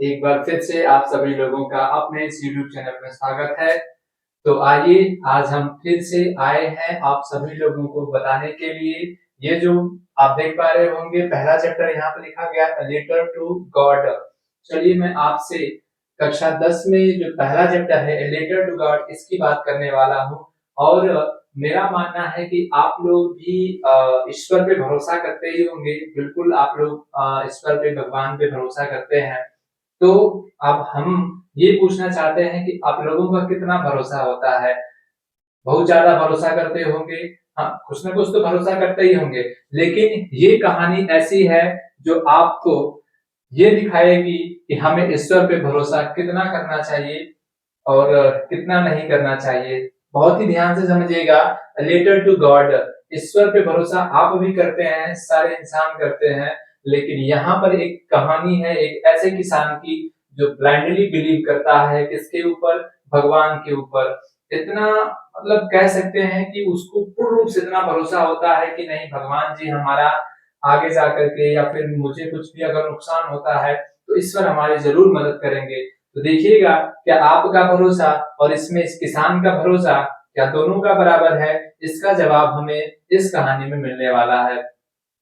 एक बार फिर से आप सभी लोगों का अपने इस YouTube चैनल में स्वागत है। तो आइए आज हम फिर से आए हैं आप सभी लोगों को बताने के लिए। ये जो आप देख पा रहे होंगे पहला चैप्टर यहाँ पे लिखा गया है लेटर टू गॉड। चलिए मैं आपसे कक्षा 10 में जो पहला चैप्टर है लेटर टू गॉड इसकी बात करने वाला हूँ। और मेरा मानना है कि आप लोग भी ईश्वर पे भरोसा करते ही होंगे। बिल्कुल आप लोग ईश्वर पे भगवान पे भरोसा करते हैं। तो अब हम ये पूछना चाहते हैं कि आप लोगों का कितना भरोसा होता है। बहुत ज्यादा भरोसा करते होंगे। हाँ, कुछ ना कुछ तो भरोसा करते ही होंगे। लेकिन ये कहानी ऐसी है जो आपको ये दिखाएगी कि हमें ईश्वर पे भरोसा कितना करना चाहिए और कितना नहीं करना चाहिए। बहुत ही ध्यान से समझिएगा। लेटर टू गॉड, ईश्वर पे भरोसा आप भी करते हैं, सारे इंसान करते हैं। लेकिन यहाँ पर एक कहानी है एक ऐसे किसान की जो ब्लाइंडली बिलीव करता है किसके ऊपर, भगवान के ऊपर। इतना मतलब कह सकते हैं कि उसको पूर्ण रूप से इतना भरोसा होता है कि नहीं, भगवान जी हमारा आगे जाकर के या फिर मुझे कुछ भी अगर नुकसान होता है तो ईश्वर हमारी जरूर मदद करेंगे। तो देखिएगा क्या आपका भरोसा और इसमें इस किसान का भरोसा क्या दोनों का बराबर है, इसका जवाब हमें इस कहानी में मिलने वाला है।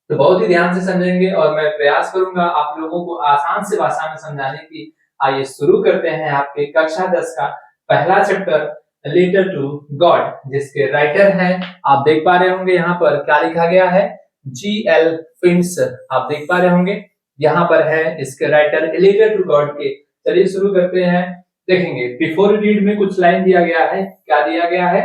तो बहुत ही ध्यान से समझेंगे और मैं प्रयास करूंगा आप लोगों को आसान से भाषा में समझाने की। आइए शुरू करते हैं आपके कक्षा 10 का पहला चैप्टर लेटर टू गॉड, जिसके राइटर हैं आप देख पा रहे होंगे यहाँ पर क्या लिखा गया है, G.L. फिंच। आप देख पा रहे होंगे यहाँ पर है इसके राइटर लेटर टू गॉड के। चलिए शुरू करते हैं। देखेंगे बिफोर रीड में कुछ लाइन दिया गया है। क्या दिया गया है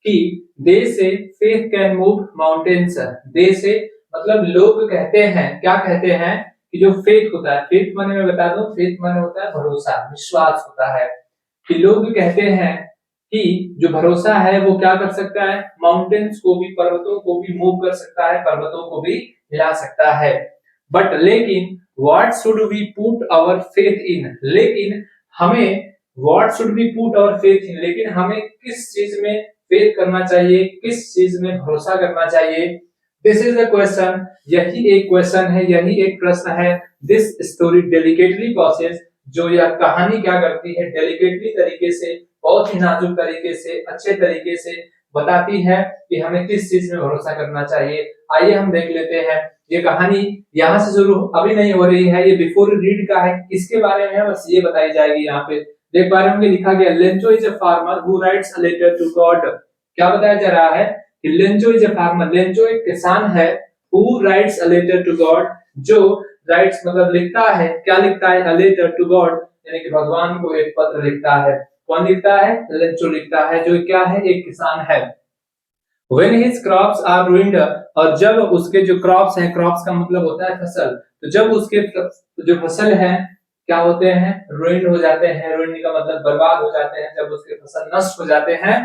कि दे से फेथ कैन मूव माउंटेन्स। दे से मतलब लोग कहते हैं, क्या कहते हैं कि जो फेथ होता है, फेथ माने मैं बता दूं, फेथ माने होता है भरोसा, विश्वास होता है। कि लोग कहते हैं कि जो भरोसा है वो क्या कर सकता है, माउंटेन्स को भी, पर्वतों को भी मूव कर सकता है, पर्वतों को भी हिला सकता है। बट लेकिन what should we put our faith in, लेकिन हमें what should we put our faith in, लेकिन हमें किस चीज में फेथ करना चाहिए, किस चीज में भरोसा करना चाहिए। दिस इज द क्वेश्चन, यही एक क्वेश्चन है, यही एक प्रश्न है। दिस स्टोरी डेलिकेटली प्रोसेस, जो यह कहानी क्या करती है, डेलिकेटली तरीके से, बहुत ही नाजुक तरीके से, अच्छे तरीके से बताती है कि हमें किस चीज में भरोसा करना चाहिए। आइए हम देख लेते हैं। ये कहानी यहाँ से शुरू अभी नहीं हो रही है, ये बिफोर रीड का है। इसके बारे में बस ये बताई जाएगी। यहाँ पे देख पा रहे होंगे लिखा गया Lencho is a farmer who writes a letter to God. क्या बताया जा रहा है कि Lencho is a farmer, Lencho एक किसान है, who writes a letter to God, जो राइट्स मतलब लिखता है, क्या लिखता है, अ लेटर टू गॉड यानी कि भगवान को एक पत्र लिखता है। कौन लिखता है, लेंचो लिखता है, जो क्या है, एक किसान है। When his crops are ruined, और जब उसके जो क्रॉप्स हैं, क्रॉप्स का मतलब होता है फसल, तो जब उसके जो फसल है क्या होते हैं, रुइंड हो जाते हैं। रुइंड का मतलब बर्बाद हो जाते हैं, जब उसके फसल नष्ट हो जाते हैं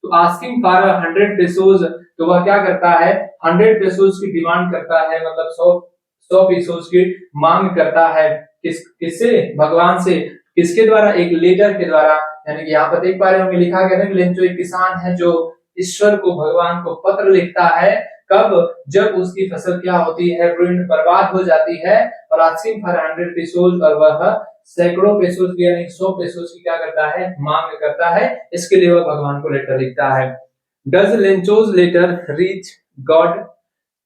तो आस्किंग फॉर 100 पेसोज, तो वह क्या करता है, 100 पेसोज की डिमांड करता है, मतलब 100 पेसोज की मांग करता है। किससे, भगवान से। किसके द्वारा, एक लेटर के द्वारा। यानी कि यहाँ पर देख पा रहे होंगे लिखा गया है लेंचो एक किसान है जो ईश्वर को, भगवान को पत्र लिखता है। कब, जब उसकी फसल क्या होती है, रुइंड, बर्बाद हो जाती है। और आस्किंग फॉर 100 पेसोज, और वह सैकड़ों पेसोज की यानी 100 पेसोज की क्या करता है, मांग करता है। इसके लिए वह भगवान को लेटर लिखता है। Does Lencho's letter reach God,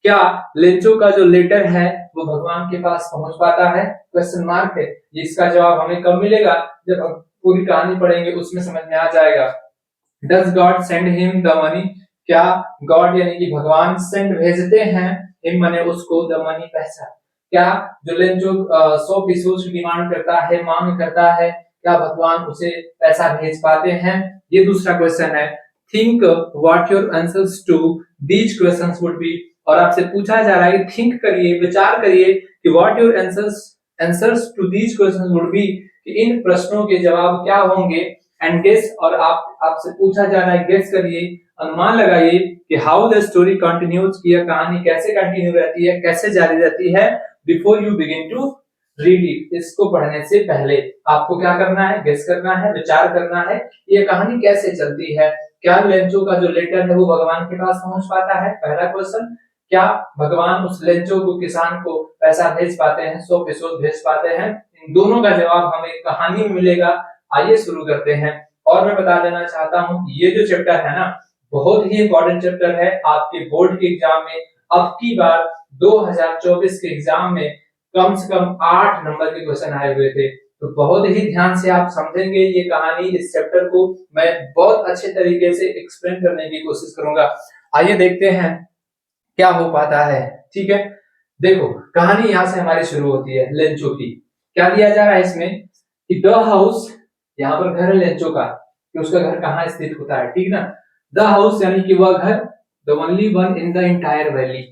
क्या लेंचो का जो लेटर है वो भगवान के पास पहुंच पाता है, क्वेश्चन मार्क है। इसका जवाब हमें कब मिलेगा, जब हम पूरी कहानी पढ़ेंगे, उसमें समझ में आ जाएगा। Does God send him the money, क्या गॉड यानी कि भगवान सेंड भेजते हैं, हिम माने उसको, द मनी पैसा। क्या जो लेंचो 100 पेसोज की डिमांड करता है, मांग करता है, क्या भगवान उसे पैसा भेज पाते हैं, ये दूसरा क्वेश्चन है। Think what your answers to these questions would be, और आपसे पूछा जा रहा है कि थिंक करिए, विचार करिए कि what your answers to these questions would be, कि इन प्रश्नों के जवाब क्या होंगे। एंड गेस, और आपसे पूछा जा रहा है गेस करिए, अनुमान लगाइए कि हाउ द स्टोरी कंटिन्यूज, की यह कहानी कैसे कंटिन्यू रहती है, कैसे जारी रहती है। Before you begin to read it, इसको पढ़ने से पहले आपको क्या करना है, गेस करना है, विचार करना है, ये कहानी कैसे चलती है। क्या लेंचो का जो लेटर है वो भगवान के पास पहुंच पाता है, पहला क्वेश्चन। क्या भगवान उस लेंचो को, किसान को पैसा भेज पाते हैं, 100 पेसोज भेज पाते हैं, इन दोनों का जवाब हमें कहानी में मिलेगा। आइए शुरू करते हैं। और मैं बता देना चाहता हूँ ये जो चैप्टर है ना, बहुत ही इंपॉर्टेंट चैप्टर है आपके बोर्ड के एग्जाम में। अब की बार 2024 के एग्जाम में कम से कम 8 नंबर के क्वेश्चन आए हुए थे। तो बहुत ही ध्यान से आप समझेंगे ये कहानी। इस चैप्टर को मैं बहुत अच्छे तरीके से एक्सप्लेन करने की कोशिश करूंगा। आइए देखते हैं क्या हो पाता है। ठीक है, देखो कहानी यहाँ से हमारी शुरू होती है लेंचो की। क्या दिया जा रहा है इसमें कि द हाउस, यहाँ पर घर है लेंचो का, कि उसका घर कहाँ स्थित होता है, ठीक ना। द हाउस यानी कि वह घर, the only one in the entire valley,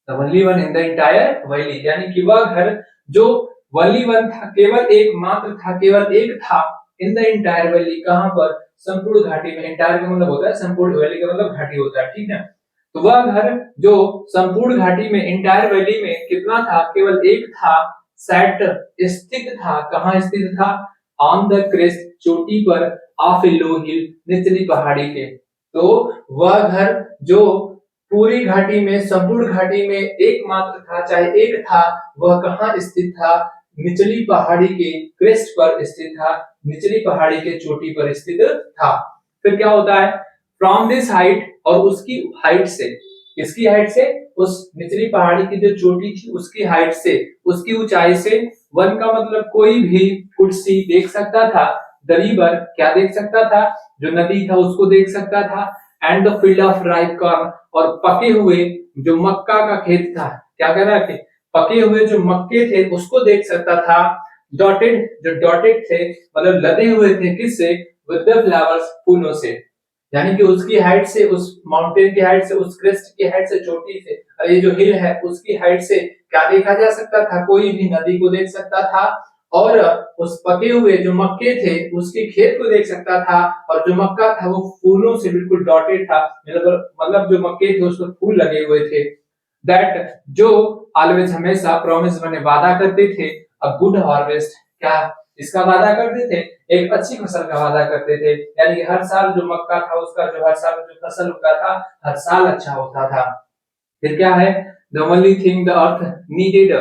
the only one in the entire valley, यानी कि वह घर जो ओनली वन था, केवल एकमात्र था, केवल एक था, इन द एंटायर वैली, कहां पर, संपूर्ण घाटी में। एंटायर का मतलब होता है संपूर्ण, वैली का मतलब घाटी होता है, ठीक है। तो वह घर जो संपूर्ण घाटी में, एंटायर वैली में कितना था, केवल एक था, सेट स्थित था, कहां स्थित था, ऑन द क्रेस्ट, चोटी पर, ऑफ ए लो हिल, निचली पहाड़ी के। तो वह घर जो पूरी घाटी में, संपूर्ण घाटी में एकमात्र था, चाहे एक था, वह कहां स्थित था, निचली पहाड़ी के क्रेस्ट पर स्थित था, निचली पहाड़ी के चोटी पर स्थित था। फिर क्या होता है, फ्रॉम दिस हाइट, और उसकी हाइट से, किसकी हाइट से, उस निचली पहाड़ी की जो चोटी थी उसकी हाइट से, उसकी ऊंचाई से, वन का मतलब कोई भी कुड सी देख सकता था, द रिवर क्या देख सकता था, जो नदी था उसको देख सकता था, and the field of ripe corn, और पके हुए जो मक्का का खेत था, क्या कह रहा है, पके हुए जो मक्के थे उसको देख सकता था, डॉटेड, जो डॉटेड थे मतलब लदे हुए थे, किससे, विद द फ्लावर्स, फूलों से। यानी कि उसकी हाइट से, उस माउंटेन की हाइट से, उस क्रेस्ट की हाइट से, चोटी से, और ये जो हिल है उसकी हाइट से क्या देखा जा सकता था, कोई भी नदी को देख सकता था, और उस पके हुए जो मक्के थे उसके खेत को देख सकता था, और जो मक्का था वो फूलों से बिल्कुल डॉटेड था, मतलब जो मक्के थे उसमें फूल लगे हुए थे। दैट, जो ऑलवेज हमेशा प्रॉमिस मैंने वादा करते थे, अ गुड हार्वेस्ट, क्या इसका वादा करते थे, एक अच्छी फसल का वादा करते थे, यानी कि हर साल जो मक्का था उसका जो हर साल जो फसल उगता था हर साल अच्छा होता था। फिर क्या है, the only thing the earth needed,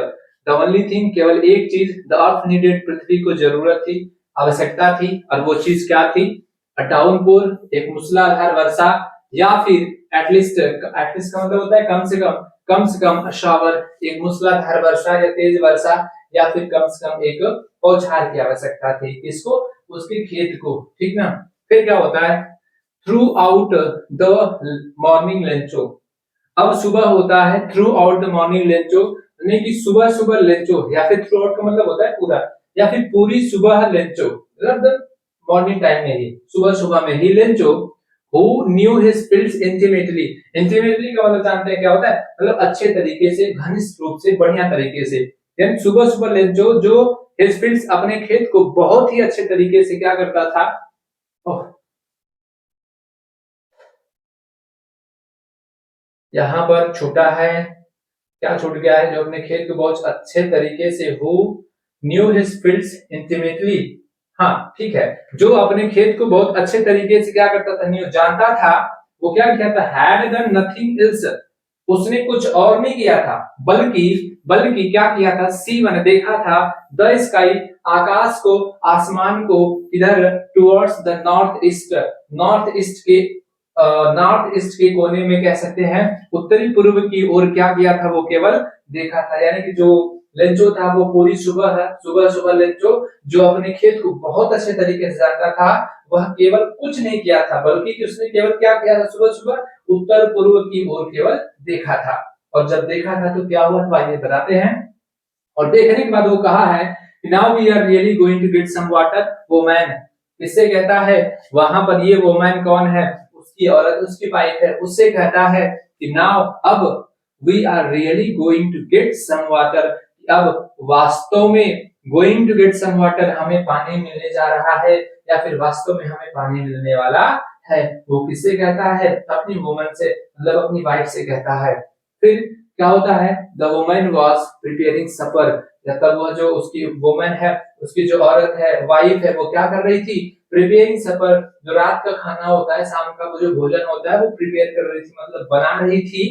the only thing केवल एक चीज, द अर्थ नीडेड पृथ्वी को जरूरत थी, आवश्यकता थी, और वो चीज क्या थी, अ डाउनपोर, एक मूसलाधार वर्षा, या फिर एटलीस्ट, एटलीस्ट का मतलब होता है कम से कम शावर, एक मूसलाधार वर्षा या तेज वर्षा, या फिर कम से कम एक बौछार की आवश्यकता थी, किसको, उसके खेत को, ठीक ना। फिर क्या होता है, through out the morning Lencho, अब सुबह होता है, through out the morning Lencho, यानी कि सुबह सुबह लेंचो, या फिर थ्रू आउट का मतलब होता है पूरा, या फिर पूरी सुबह लेंचो, मतलब मॉर्निंग टाइम में ही, सुबह सुबह में ही Lencho, who knew his fields intimately, intimately का मतलब जानते हैं क्या होता है, मतलब अच्छे तरीके से, घनिष्ठ रूप से, बढ़िया तरीके से, यानी सुबह सुबह लेंचो जो his fields, अपने खेत को बहुत ही अच्छे तरीके से क्या करता था, यहाँ पर छोटा है, क्या छूट गया है, जो अपने खेत को बहुत अच्छे तरीके से, who knew his fields intimately, हाँ ठीक है, जो अपने खेत को बहुत अच्छे तरीके से क्या करता था, न्यू जानता था, वो क्या किया था, had done nothing else, उसने कुछ और नहीं किया था, बल्कि बल्कि क्या किया था, सी मैंने देखा था, द स्काई, आकाश को, आसमान को, इधर towards the north east, north east के, नॉर्थ ईस्ट के कोने में कह सकते हैं, उत्तरी पूर्व की ओर क्या किया था, वो केवल देखा था। यानी कि जो लेंचो था वो पूरी सुबह है, सुबह सुबह लेंचो जो अपने खेत को बहुत अच्छे तरीके से जानता था, वह केवल कुछ नहीं किया था, बल्कि उसने केवल क्या किया था, सुबह सुबह उत्तर पूर्व की ओर केवल देखा था। और जब देखा था तो क्या हुआ, तो आइए बताते हैं। और देखने के बाद वो कहा है, now we are really going to get some water, वो मैन किससे कहता है, वहां पर ये वो मैन कौन है, उसकी औरत, उसकी वाइफ है, उससे कहता है कि नाउ, अब, we are really going to get some water, अब वास्तव में, going to get some water, हमें पानी मिलने जा रहा है, या फिर वास्तव में हमें पानी मिलने वाला है। वो किससे कहता है, अपनी वुमन से, मतलब अपनी वाइफ से कहता है। फिर क्या होता है, द वुमन वाज प्रिपेयरिंग सपर, तब वो जो उसकी वुमन है, उसकी जो औरत है, वाइफ है, वो क्या कर रही थी, प्रिपेयरिंग सपर, जो रात का खाना होता है, शाम का वो जो भोजन होता है वो प्रिपेयर कर रही थी, मतलब बना रही थी।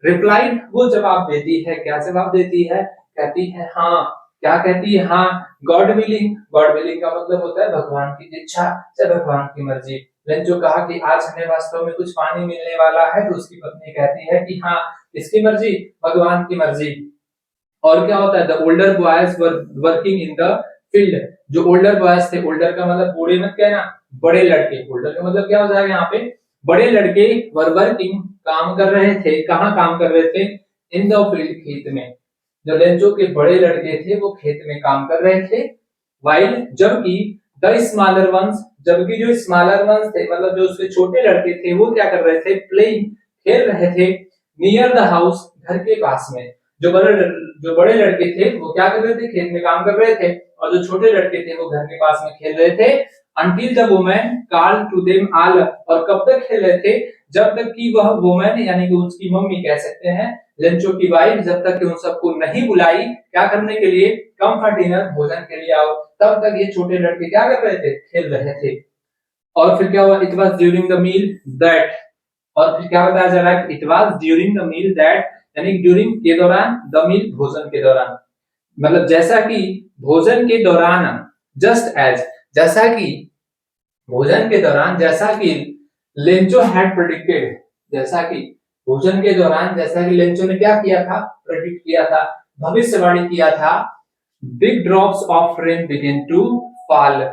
रिप्लाइड, वो जवाब देती है, क्या जवाब देती है, कहती है, हाँ क्या कहती है, हाँ गॉड विलिंग, गॉड विलिंग का मतलब होता है भगवान की इच्छा या भगवान की मर्जी। लेंचो कहा कि आज हमें वास्तव में कुछ पानी मिलने वाला है, तो उसकी पत्नी कहती है कि हाँ किसकी मर्जी, भगवान की मर्जी। और क्या होता है, the older boys were working in the field, जो ओल्डर बॉयज थे, ओल्डर का मतलब बूढ़े मत कहना, बड़े लड़के, ओल्डर का मतलब क्या हो जाएगा यहाँ पे, बड़े लड़के वर वर्किंग काम कर रहे थे, कहाँ काम कर रहे थे, इन द फील्ड खेत में। जो लेंचो के बड़े लड़के थे वो खेत में काम कर रहे थे, वाइल जबकि द स्मॉलर वंस, जबकि जो स्मॉलर वंस थे मतलब जो उसके छोटे लड़के थे वो क्या कर रहे थे, प्लेइंग खेल रहे थे, नियर द हाउस घर के पास में। जो बड़े लड़के थे वो क्या कर रहे थे, खेत में काम कर रहे थे, और जो छोटे लड़के थे वो घर के पास में खेल रहे थे। Until the women call to them all, और कब तक खेल रहे थे, जब तक कि वह वुमेन यानी कि उसकी मम्मी कह सकते हैं, लेंचो की वाइफ जब तक कि उन सबको नहीं बुलाई क्या करने के लिए, कम फॉर डिनर भोजन के लिए आओ, तब तक ये छोटे लड़के क्या कर रहे थे, खेल रहे थे। और फिर क्या हुआ, it was during the meal that, और फिर क्या बताया जा रहा है, it was during the meal that, यानी ड्यूरिंग के दौरान, द मील भोजन के दौरान, मतलब जैसा कि भोजन के दौरान, जस्ट एज जैसा कि भोजन के दौरान, जैसा कि लेंचो हैड प्रेडिक्टेड, जैसा कि भोजन के दौरान, जैसा कि लेंचो ने क्या किया था, प्रेडिक्ट किया था, भविष्यवाणी किया था, big drops of rain begin to fall,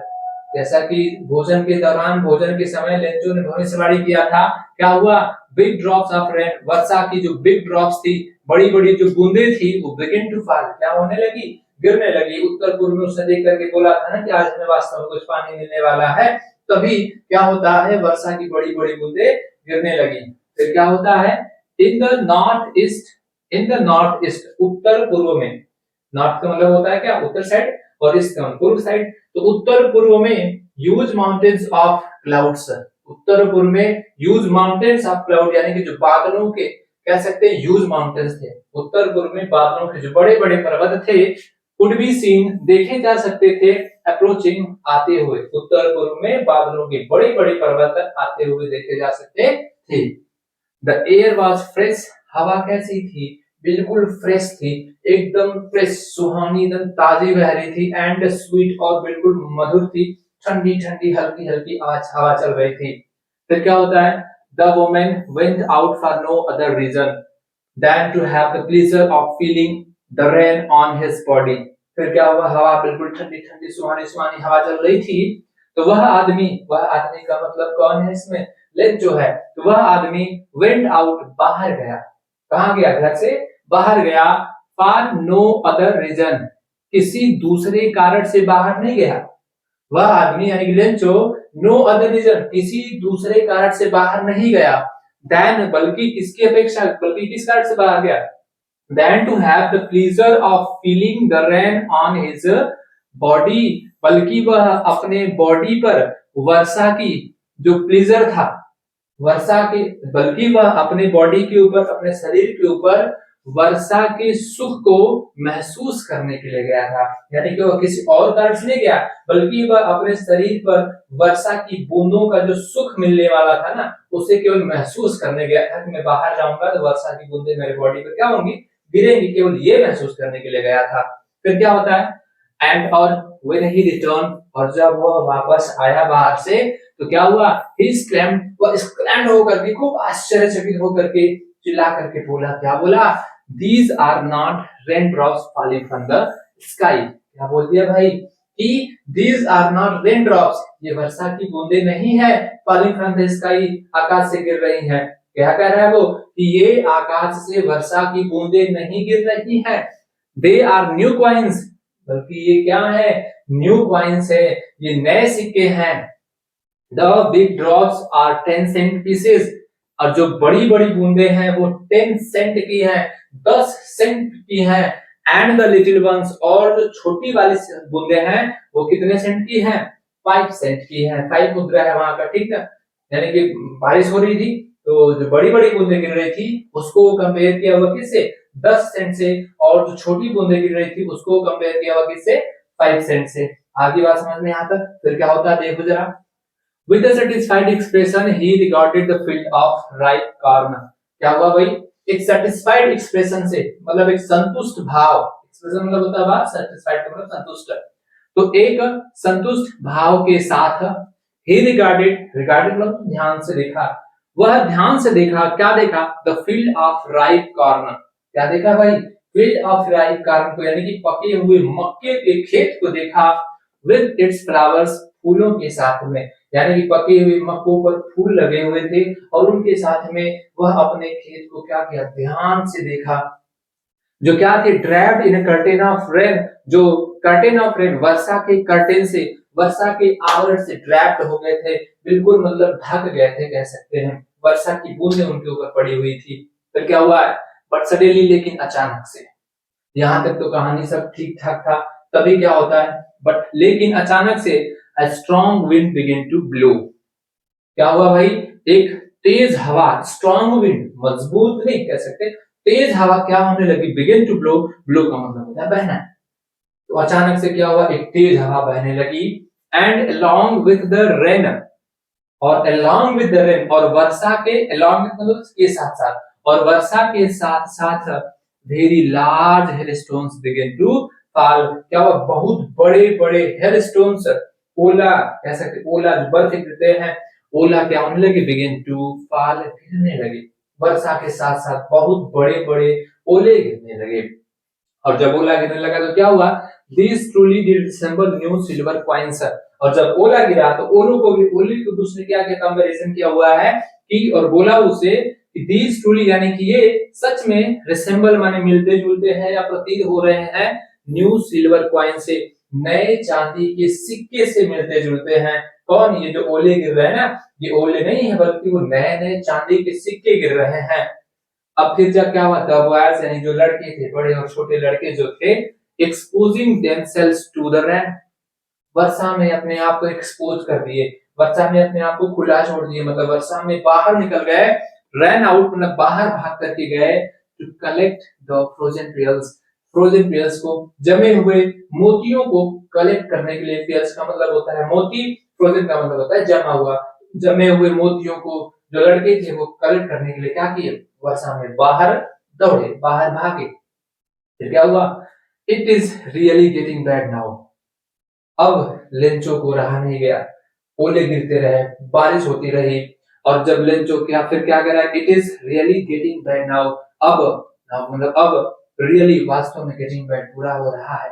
जैसा कि भोजन के दौरान, भोजन के समय लेंचो ने भविष्यवाणी किया था, क्या हुआ, बिग ड्रॉप्स ऑफ रेन, वर्षा की जो बिग ड्रॉप्स थी, बड़ी बड़ी जो बूंदे थी वो बिगिन टू फॉल, क्या होने लगी, गिरने लगी। उत्तर पूर्व में उसने देख करके बोला था ना कि आज हमें वास्तव में कुछ पानी मिलने वाला है, तभी क्या होता है, वर्षा की बड़ी बड़ी बूंदे गिरने लगी। फिर क्या होता है, in the north east, in the north east, उत्तर पूर्व में, नॉर्थ का मतलब होता है क्या, उत्तर साइड, और ईस्ट का पूर्व साइड, तो उत्तर पूर्व में ह्यूज माउंटेन्स ऑफ क्लाउड्स, उत्तर पूर्व में ह्यूज माउंटेन्स ऑफ क्लाउड, यानी कि जो बादलों के कह सकते हैं ह्यूज माउंटेन्स थे, उत्तर पूर्व में बादलों के जो बड़े बड़े पर्वत थे, कुड बी सीन देखे जा सकते थे, अप्रोचिंग आते हुए, उत्तर पूर्व में बादलों के बड़े बड़े पर्वत आते हुए देखे जा सकते थे। द एयर वॉज फ्रेश, हवा कैसी थी, बिल्कुल फ्रेश थी, एकदम फ्रेश, सुहानी, एकदम ताजी बह रही थी, एंड स्वीट, और बिल्कुल मधुर थी, ठंडी ठंडी हल्की हल्की आज हवा चल रही थी। फिर क्या होता है, the women went out for no other reason than to have the pleasure of feeling the rain on his body. फिर क्या हुआ, हवा बिल्कुल ठंडी ठंडी सुहानी सुहानी हवा चल रही थी, तो वह आदमी का मतलब कौन है इसमें, लेंचो है, तो वह आदमी वेंट आउट बाहर गया, कहां गया, घर से बाहर गया, फॉर नो अदर रीजन, किसी दूसरे कारण से बाहर नहीं गया, वह आदमी यानी कि लेंचो नो अदर रीजन, किसी दूसरे कारण से बाहर नहीं गया, देन बल्कि किसकी अपेक्षा, बल्कि किस कारण से बाहर गया, than to have the pleasure of feeling the rain on his body, बल्कि वह अपने बॉडी पर वर्षा की जो प्लेजर था, वर्षा के, बल्कि वह अपने बॉडी के ऊपर, अपने शरीर के ऊपर वर्षा के सुख को महसूस करने के लिए गया था, यानी कि वह किसी और कारण से नहीं गया, बल्कि वह अपने शरीर पर वर्षा की बूंदों का जो सुख मिलने वाला था ना, उसे केवल महसूस करने गया था कि मैं बाहर जाऊंगा तो वर्षा की बूंदें मेरे बॉडी पर क्या होंगी, गिरेंगी, केवल ये महसूस करने के लिए गया था। फिर क्या होता है, एंड और व्हेन ही रिटर्न, और जब वह वापस आया बाहर से, तो क्या हुआ, ही स्क्रैम्ड, वह स्क्रैम्ड होकर के, खूब आश्चर्यचकित होकर के चिल्ला करके बोला, क्या बोला, these are not raindrops falling from the sky, क्या बोल दिया भाई, कि these are not raindrops, ये वर्षा की बूंदे नहीं है, falling from the sky, आकाश से गिर रही हैं, क्या कह रहा है वो, कि ये आकाश से वर्षा की बूंदे नहीं गिर रही हैं, they are new coins, बल्कि ये क्या है, न्यू कॉइन्स है, ये नए सिक्के हैं, the big drops are 10 cent pieces, और जो बड़ी बड़ी बूंदे हैं वो 10 सेंट की हैं, 10 सेंट की हैं, एंड द लिटिल वंस, और जो छोटी वाली बूंदे हैं वो कितने सेंट की हैं, 5 सेंट की हैं, 5 मुद्रा है वहां का, ठीक है, यानी कि बारिश हो रही थी तो जो बड़ी बड़ी बूंदे गिर रही थी उसको कंपेयर किया हुआ किससे, 10 सेंट से, और जो छोटी बूंदे गिर रही थी उसको कंपेयर किया हुआ किससे, 5 सेंट से। आगे बात समझ में यहाँ तक, फिर क्या होता है देखो जरा, with a satisfied expression he regarded the field of ripe corn, क्या हुआ भाई, एक satisfied expression से, मतलब एक संतुष्ट भाव, मतलब होता है बात, सेटिस्फाइड का मतलब संतुष्ट। तो एक संतुष्ट भाव के साथ ही रिगार्डेड मतलब ध्यान से देखा, वह ध्यान से देखा, क्या देखा, the field of ripe corn, क्या देखा भाई, फील्ड ऑफ राइप कॉर्न को, यानी कि पके हुए मक्के के खेत को देखा, विद इट्स फ्लावर्स, फूलों के साथ में, यानी कि पके हुए मक्कों पर फूल लगे हुए थे और उनके साथ में वह अपने खेत को क्या किया, ध्यान से देखा, जो क्या थे, draped in curtain of rain, जो कर्टेन ऑफ रेन, वर्षा के कर्टेन से, वर्षा के आवरण से ड्रैप्ड हो गए थे, बिल्कुल मतलब ढक गए थे कह सकते हैं, वर्षा की बूंदें उनके ऊपर पड़ी हुई थी। फिर क्या हुआ, बट सडनली, लेकिन अचानक से, यहां तक तो कहानी सब ठीक ठाक था, तभी क्या होता है, बट लेकिन अचानक से a strong wind began to blow, क्या हुआ भाई, एक तेज हवा, स्ट्रॉन्ग विंड, मजबूत नहीं कह सकते, तेज हवा क्या होने लगी, बिगिन टू ब्लो, ब्लो का मतलब होता है बहना, तो अचानक से क्या हुआ, एक तेज हवा बहने लगी, and along with the rain, और along with the rain, और वर्षा के along with मतलब के साथ साथ, और वर्षा के साथ साथ very large hailstones begin to fall, क्या हुआ, बहुत बड़े बड़े hailstones, ओला कह सकते, ओला जो बर्फ गिरते हैं, ओला क्या होने लगे, बिगिन टू फॉल, गिरने लगे, वर्षा के साथ साथ बहुत बड़े बड़े ओले गिरने लगे, और जब ओला गिरने लगा तो क्या हुआ, this truly did resemble new silver coins, और जब ओला गिरा तो ओलों को भी, ओले को दूसरे क्या क्या कंपैरिजन किया हुआ है कि, और बोला उसे कि दीज ट्रूली, यानी कि ये सच में रिसेंबल माने मिलते जुलते हैं या प्रतीत हो रहे हैं, न्यू सिल्वर कॉइन से, नए चांदी के सिक्के से मिलते जुलते हैं। कौन, ये जो ओले गिर रहे हैं ना, ये ओले नहीं है बल्कि वो नए नए चांदी के सिक्के गिर रहे हैं। अब फिर जब क्या हुआ, द बॉयज यानी जो लड़के थे, बड़े और छोटे लड़के जो थे, exposing themselves to the rain, वर्षा में अपने आप को एक्सपोज कर दिए, वर्षा में अपने आप को खुला छोड़ दिए, मतलब वर्षा में बाहर निकल गए, रन आउट मतलब बाहर भाग करके गए, to collect the frozen pearls को, जमे हुए मोतियों को कलेक्ट करने के लिए, पेयर्स का मतलब होता है मोती, फ्रोजन का मतलब होता है जमा हुआ, जमे हुए मोतियों को जो लड़के थे वो कलेक्ट करने के लिए क्या किए, वर्षा में बाहर दौड़े, बाहर भागे। फिर क्या हुआ, it is really getting bad now, अब लेंचो को रहा नहीं गया, ओले गिरते रहे, बारिश होती रही, और जब लेंचो क्या, फिर क्या करा, it is really getting bad now, अब मतलब अब रियली वास्तव में गेटिंग बैड बुरा हो रहा है,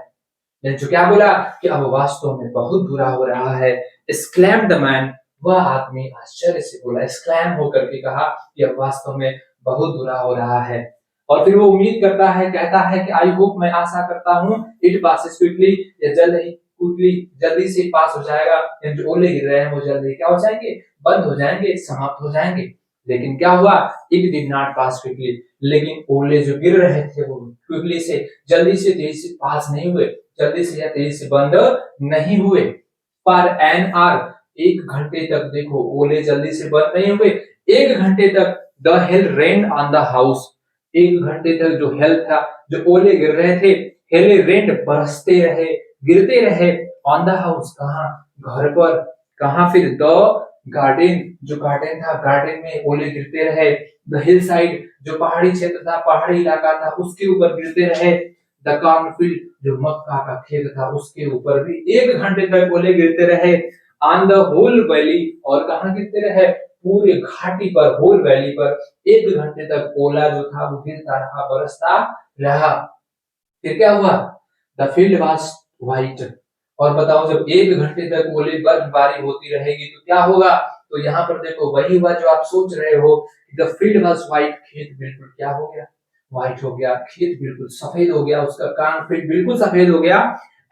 लेंचो क्या बोला कि अब वास्तव में बहुत बुरा हो रहा है, एक्सक्लेम द मैन, वह आदमी आश्चर्य से बोला, एक्सक्लेम होकर के कहा कि अब वास्तव में बहुत बुरा हो रहा है, और फिर वो उम्मीद करता है, कहता है कि आई होप, मैं आशा करता हूं, इट पासेस क्विकली, ये जल्द ही क्विकली जल्दी से पास हो जाएगा, जो ओले गिर रहे हैं वो जल्दी क्या हो जाएंगे, बंद हो जाएंगे, समाप्त हो जाएंगे। लेकिन क्या हुआ, it did not pass quickly, लेकिन ओले जो गिर रहे थे वो क्विकली से, जल्दी से तेजी से पास नहीं हुए, जल्दी से या तेजी से बंद नहीं हुए, पर एन आर, एक घंटे तक, देखो ओले जल्दी से बंद नहीं हुए, एक घंटे तक, the hell rain on the house, एक घंटे तक जो हेल था, जो ओले गिर रहे थे, हेले रेन बरसते रहे, गिरते रहे, ऑन द हाउस, कहा, घर पर, कहा, फिर द गार्डन, जो गार्डन था, गार्डन में ओले गिरते रहे, द हिल साइड, जो पहाड़ी क्षेत्र था, पहाड़ी इलाका था, उसके ऊपर गिरते रहे, द कॉर्नफील्ड, जो मक्का का खेत था, उसके ऊपर भी एक घंटे तक ओले गिरते रहे, ऑन द होल वैली, और कहां गिरते रहे, पूरे घाटी पर, होल वैली पर एक घंटे तक ओला जो था वो गिरता रहा, बरसता रहा। फिर क्या हुआ, द फील्ड वाज व्हाइट, और बताओ जब एक घंटे तक ओले बर्फबारी होती रहेगी तो क्या होगा, तो यहाँ पर देखो वही हुआ जो आप सोच रहे हो, द फील्ड वाज व्हाइट, खेत बिल्कुल क्या हो गया, व्हाइट हो गया, खेत बिल्कुल सफेद हो गया, उसका कॉर्नफील्ड बिल्कुल सफेद हो गया,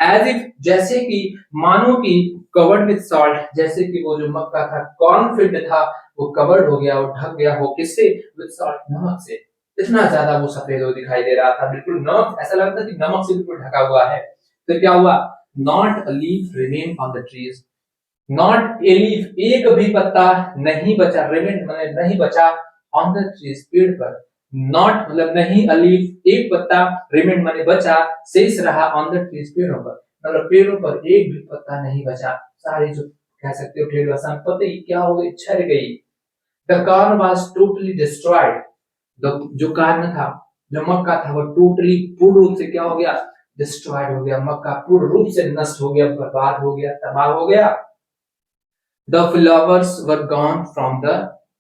एज इफ, जैसे कि, मानो कि, कवर्ड विद सॉल्ट, जैसे कि वो जो मक्का था, कॉर्नफील्ड था, वो कवर्ड हो गया और ढक गया हो, किससे, विद सॉल्ट, नमक से, इतना ज्यादा वो सफेद हो दिखाई दे रहा था, बिल्कुल नमक, ऐसा लगता कि नमक से बिल्कुल ढका हुआ है। तो क्या हुआ, not a leaf remain on the trees, not a leaf, एक भी पत्ता नहीं बचा, रिमेन मतलब नहीं बचा, ऑन द ट्रीज, पेड़ पर, नॉट मतलब नहीं, अ लीफ, एक पत्ता, रिमेन माने बचा, शेष रहा, ऑन द ट्रीज, पेड़ों पर, मतलब पेड़ों पर एक भी पत्ता नहीं बचा, सारे जो कह सकते हो ढेर संपत्ति क्या हो गई, छर गई। The corn was totally destroyed, जो कारण था, जो मक्का था वो टोटली पूर्ण रूप से क्या हो गया, डिस्ट्रॉयड हो गया, मक्का पूर्ण रूप से नष्ट हो गया, बर्बाद हो गया, तबाह हो गया। The flowers were gone from the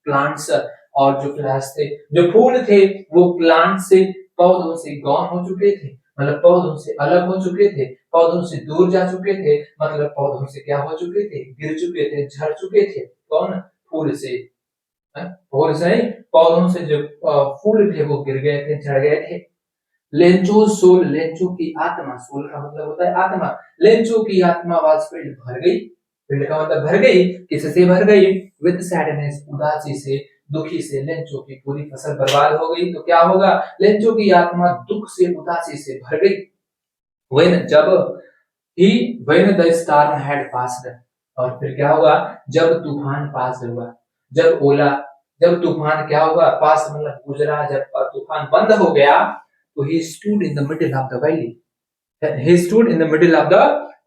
plants, और जो फ्लावर्स थे, जो फूल थे, वो प्लांट से, पौधों से गॉन हो चुके थे, मतलब पौधों से अलग हो चुके थे, पौधों से दूर जा चुके थे, मतलब पौधों से क्या हो चुके थे, गिर चुके थे, झड़ चुके थे। कौन? फूल से, फूल से नहीं, पौधों से जो फूल थे वो गिर गए थे, झड़ गए थे। लेंचो सोल, लेंचो की आत्मा, सोल का मतलब होता है आत्मा, लेंचो की आत्मा वाज फिल्ड, भर गई, फिल्ड का मतलब भर गई, किससे भर गई? विद सैडनेस, उदासी से, दुखी से। लेंचो की पूरी फसल बर्बाद हो गई तो क्या होगा? लेंचो की आत्मा दुख से, उदासी से भर गई। व्हेन, जब ही, when the storm had passed, और फिर क्या हुआ? जब तूफान पास हुआ, जब ओला, जब तूफान क्या हुआ? पास मतलब गुजरा, जब तूफान बंद हो गया, तो he stood in the middle of the valley, he stood in the middle of the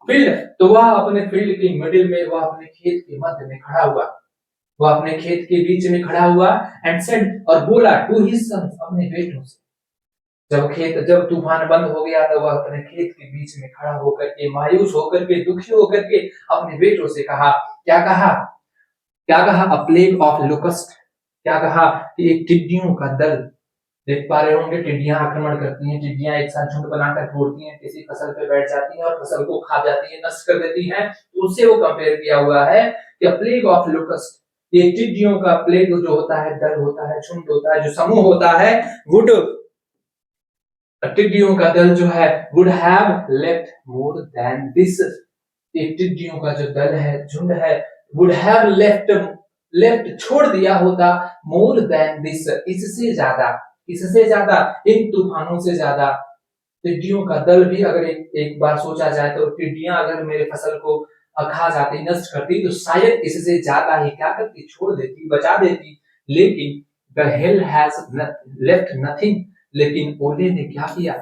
field, तो वह अपने फील्ड के मिडिल में, वह अपने खेत के मध्य में खड़ा हुआ, वह अपने खेत के बीच में खड़ा हुआ, एंड सेड, और बोला, टू हिज सन्स, अपने बेटों से। जब तूफान बंद हो गया तो वह अपने खेत के बीच में खड़ा होकर के, मायूस होकर के, दुखी होकर के अपने बेटों से कहा, क्या कहा? क्या कहा? अ प्लेग ऑफ लोकस्ट, क्या कहा? कि एक टिड्डियों का दल, देख पा रहे होंगे टिड्डियां आक्रमण करती हैं, टिड्डियां एक साथ झुंड बनाकर फोड़ती हैं, किसी फसल पे बैठ जाती हैं और फसल को खा जाती हैं, नष्ट कर देती हैं। तो उससे वो कंपेयर किया हुआ है कि प्लेग ऑफ लोकस्ट, ये टिड्डियों का प्लेग जो होता है, दल होता है, झुंड होता है, जो समूह होता है, वुड, टिड्डियों का दल जो है, would have left more than this, एक टिड्डियों का जो दल है, झुंड है, वुड हैव लेफ्ट, लेफ्ट छोड़ दिया होता, मोर देन दिस, इससे ज्यादा, इससे ज्यादा, इन तूफानों से ज्यादा। टिड्डियों का दल भी अगर एक बार सोचा जाए तो, टिड्डियां अगर मेरे फसल को खा जाती, नष्ट करती, तो शायद इससे ज्यादा ही क्या करती? छोड़ देती, बचा देती। लेकिन the hell has left nothing, लेकिन ओले ने क्या किया?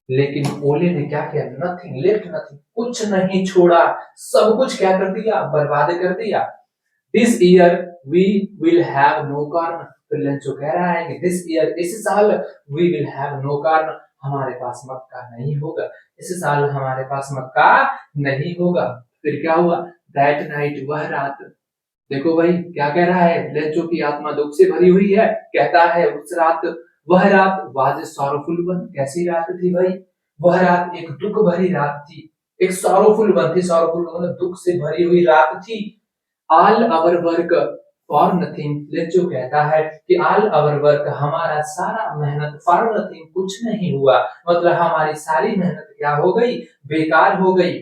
लेकिन ओले ने क्या किया? नथिंग लेफ्ट, नथिंग, कुछ नहीं छोड़ा, सब कुछ क्या कर दिया? बर्बाद कर दिया। This year we will have no corn, तो लेंचो कह रहा है कि दिस ईयर, इस साल, we will have no corn, हमारे पास मक्का नहीं होगा, इस साल हमारे पास मक्का नहीं होगा। फिर क्या हुआ? दैट नाइट, वह रात, देखो भाई क्या कह रहा है, लेंचो की आत्मा दुख से भरी हुई है, कहता है उस रात, वह रात वाज सॉरोफुल वन, कैसी रात थी भाई? वह रात एक दुख भरी रात थी, एक सॉरोफुल वन थी, सॉरोफुल मतलब दुख से भरी हुई रात थी। All our work for nothing, Lencho कहता है कि ऑल आवर वर्क, हमारा सारा मेहनत, फॉर नथिंग, कुछ नहीं हुआ, मतलब हमारी सारी मेहनत क्या हो गई? बेकार हो गई।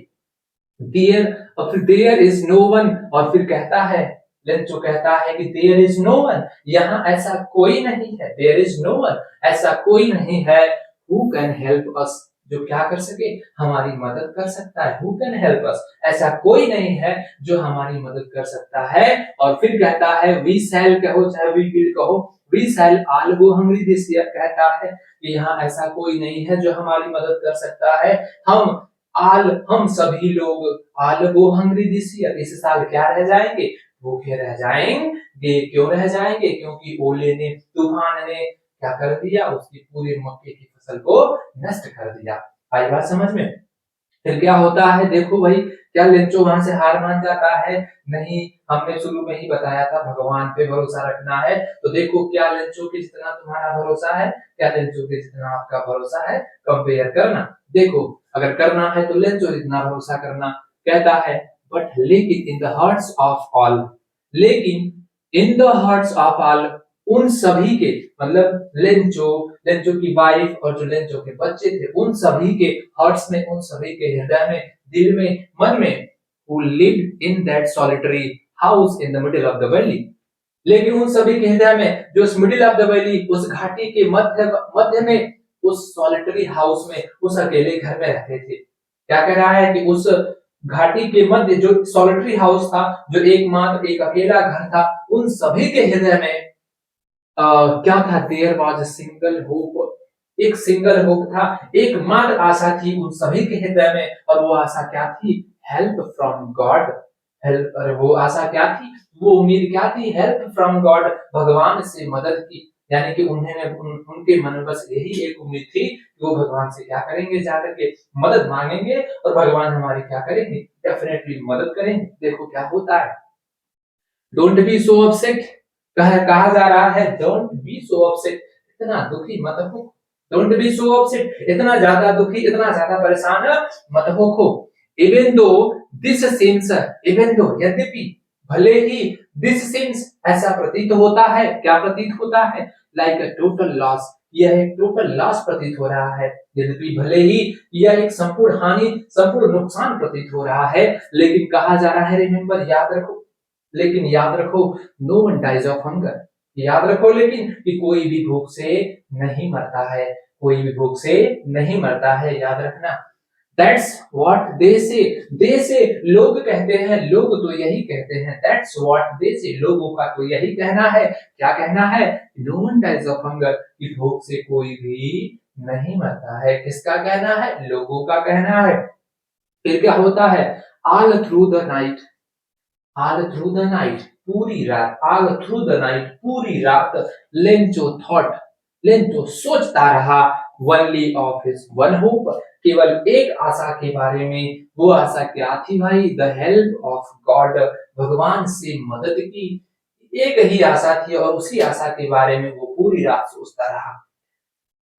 देयर, और फिर देयर इज नो वन, और फिर कहता है, लेंचो कहता है कि देयर इज नो वन, यहाँ ऐसा कोई नहीं है, देयर इज नो वन, ऐसा कोई नहीं है, हु कैन हेल्प अस, जो क्या कर सके? हमारी मदद कर सकता है। हु कैन हेल्प अस, ऐसा कोई नहीं है जो हमारी मदद कर सकता है। और फिर कहता है, वी शैल कहो चाहे वी विल कहो, we shall all go hungry this year, कहता है कि यहाँ ऐसा कोई नहीं है जो हमारी मदद कर सकता है। हम सभी लोग, all go hungry this year, इस साल क्या रह जाएंगे? भूखे रह जाएंगे। क्यों रह जाएंगे? क्योंकि ओले ने, तूफान ने क्या कर दिया? उसकी पूरी मक्के की फसल को नष्ट कर दिया। आई बात समझ में? फिर क्या होता है? देखो भाई, क्या लेंचो वहां से हार मान जाता है? नहीं, हमने शुरू में ही बताया था भगवान पे भरोसा रखना है। तो देखो, क्या लेंचो के जितना तुम्हारा भरोसा है, क्या लेंचो के जितना आपका भरोसा है, कंपेयर करना। देखो, अगर करना है तो लेंचो जितना भरोसा करना। कहता है, बट लेकिन in the hearts of all, लेकिन in the hearts of all, उन सभी के, मतलब लेंचो, लेंचो की वाइफ और जो लेंचो के बच्चे थे, उन सभी के हार्ट्स में, उन सभी के हृदय में, दिल में, मन में, who lived in that solitary house in the middle of the valley, लेकिन उन सभी के हृदय में, जो उस मिडिल ऑफ द वैली, उस घाटी के मध्य मध्य में, उस सॉलिटरी हाउस में, उस अकेले घर में रहते थे। क्या कह रहा है कि उस घाटी के मध्य जो सॉलिटरी हाउस था, जो एकमात्र एक अकेला घर था, उन सभी के हृदय में क्या था? There was a single hope, एक सिंगल होप था, एकमात्र आशा थी उन सभी के हृदय में, और वो आशा क्या थी? Help from God. हेल्प, और वो आशा क्या थी? वो उम्मीद क्या थी? हेल्प फ्रॉम गॉड, भगवान से मदद की। यानी कि उनके मन में बस यही एक उम्मीद थी कि वो भगवान से क्या करेंगे, जाकर के मदद मांगेंगे और भगवान हमारी क्या करेंगे, डेफिनेटली मदद करेंगे। देखो क्या होता है, डोंट बी सो अपसेट, कहा जा रहा है डोंट बी सो अपसेट, इतना दुखी मत हो, डोंट बी सो अपसेट, इतना ज्यादा दुखी, इतना ज्यादा परेशान मत हो। Even though this seems, even though यद्यपि, भले ही, दिस सीम्स ऐसा प्रतीत होता है, क्या प्रतीत होता है, लाइक अ टोटल लॉस, यह एक टोटल लॉस प्रतीत हो रहा है, यद्यपि भले ही यह एक संपूर्ण हानि, संपूर्ण नुकसान प्रतीत हो रहा है, लेकिन कहा जा रहा है, रिमेंबर, याद रखो, लेकिन याद रखो, no one dies of hunger, याद रखो लेकिन कि कोई भी भूख से नहीं मरता है, कोई भी भूख से नहीं मरता है, याद रखना। That's what they say, they say, लोग कहते हैं, लोग तो यही कहते हैं, that's what they say, लोगों का तो यही कहना है, क्या कहना है, no one dies of hunger, कि भूख से कोई भी नहीं मरता है, किसका कहना है, लोगों का कहना है। फिर क्या होता है, all through the night, all through the night, पूरी रात, all through the night, पूरी रात, लेंचो थॉट, लेंचो सोचता रहा, only of his one hope, केवल एक आशा के बारे में, वो आशा क्या थी भाई, द हेल्प ऑफ गॉड, भगवान से मदद की, एक ही आशा थी और उसी आशा के बारे में वो पूरी रात सोचता रहा।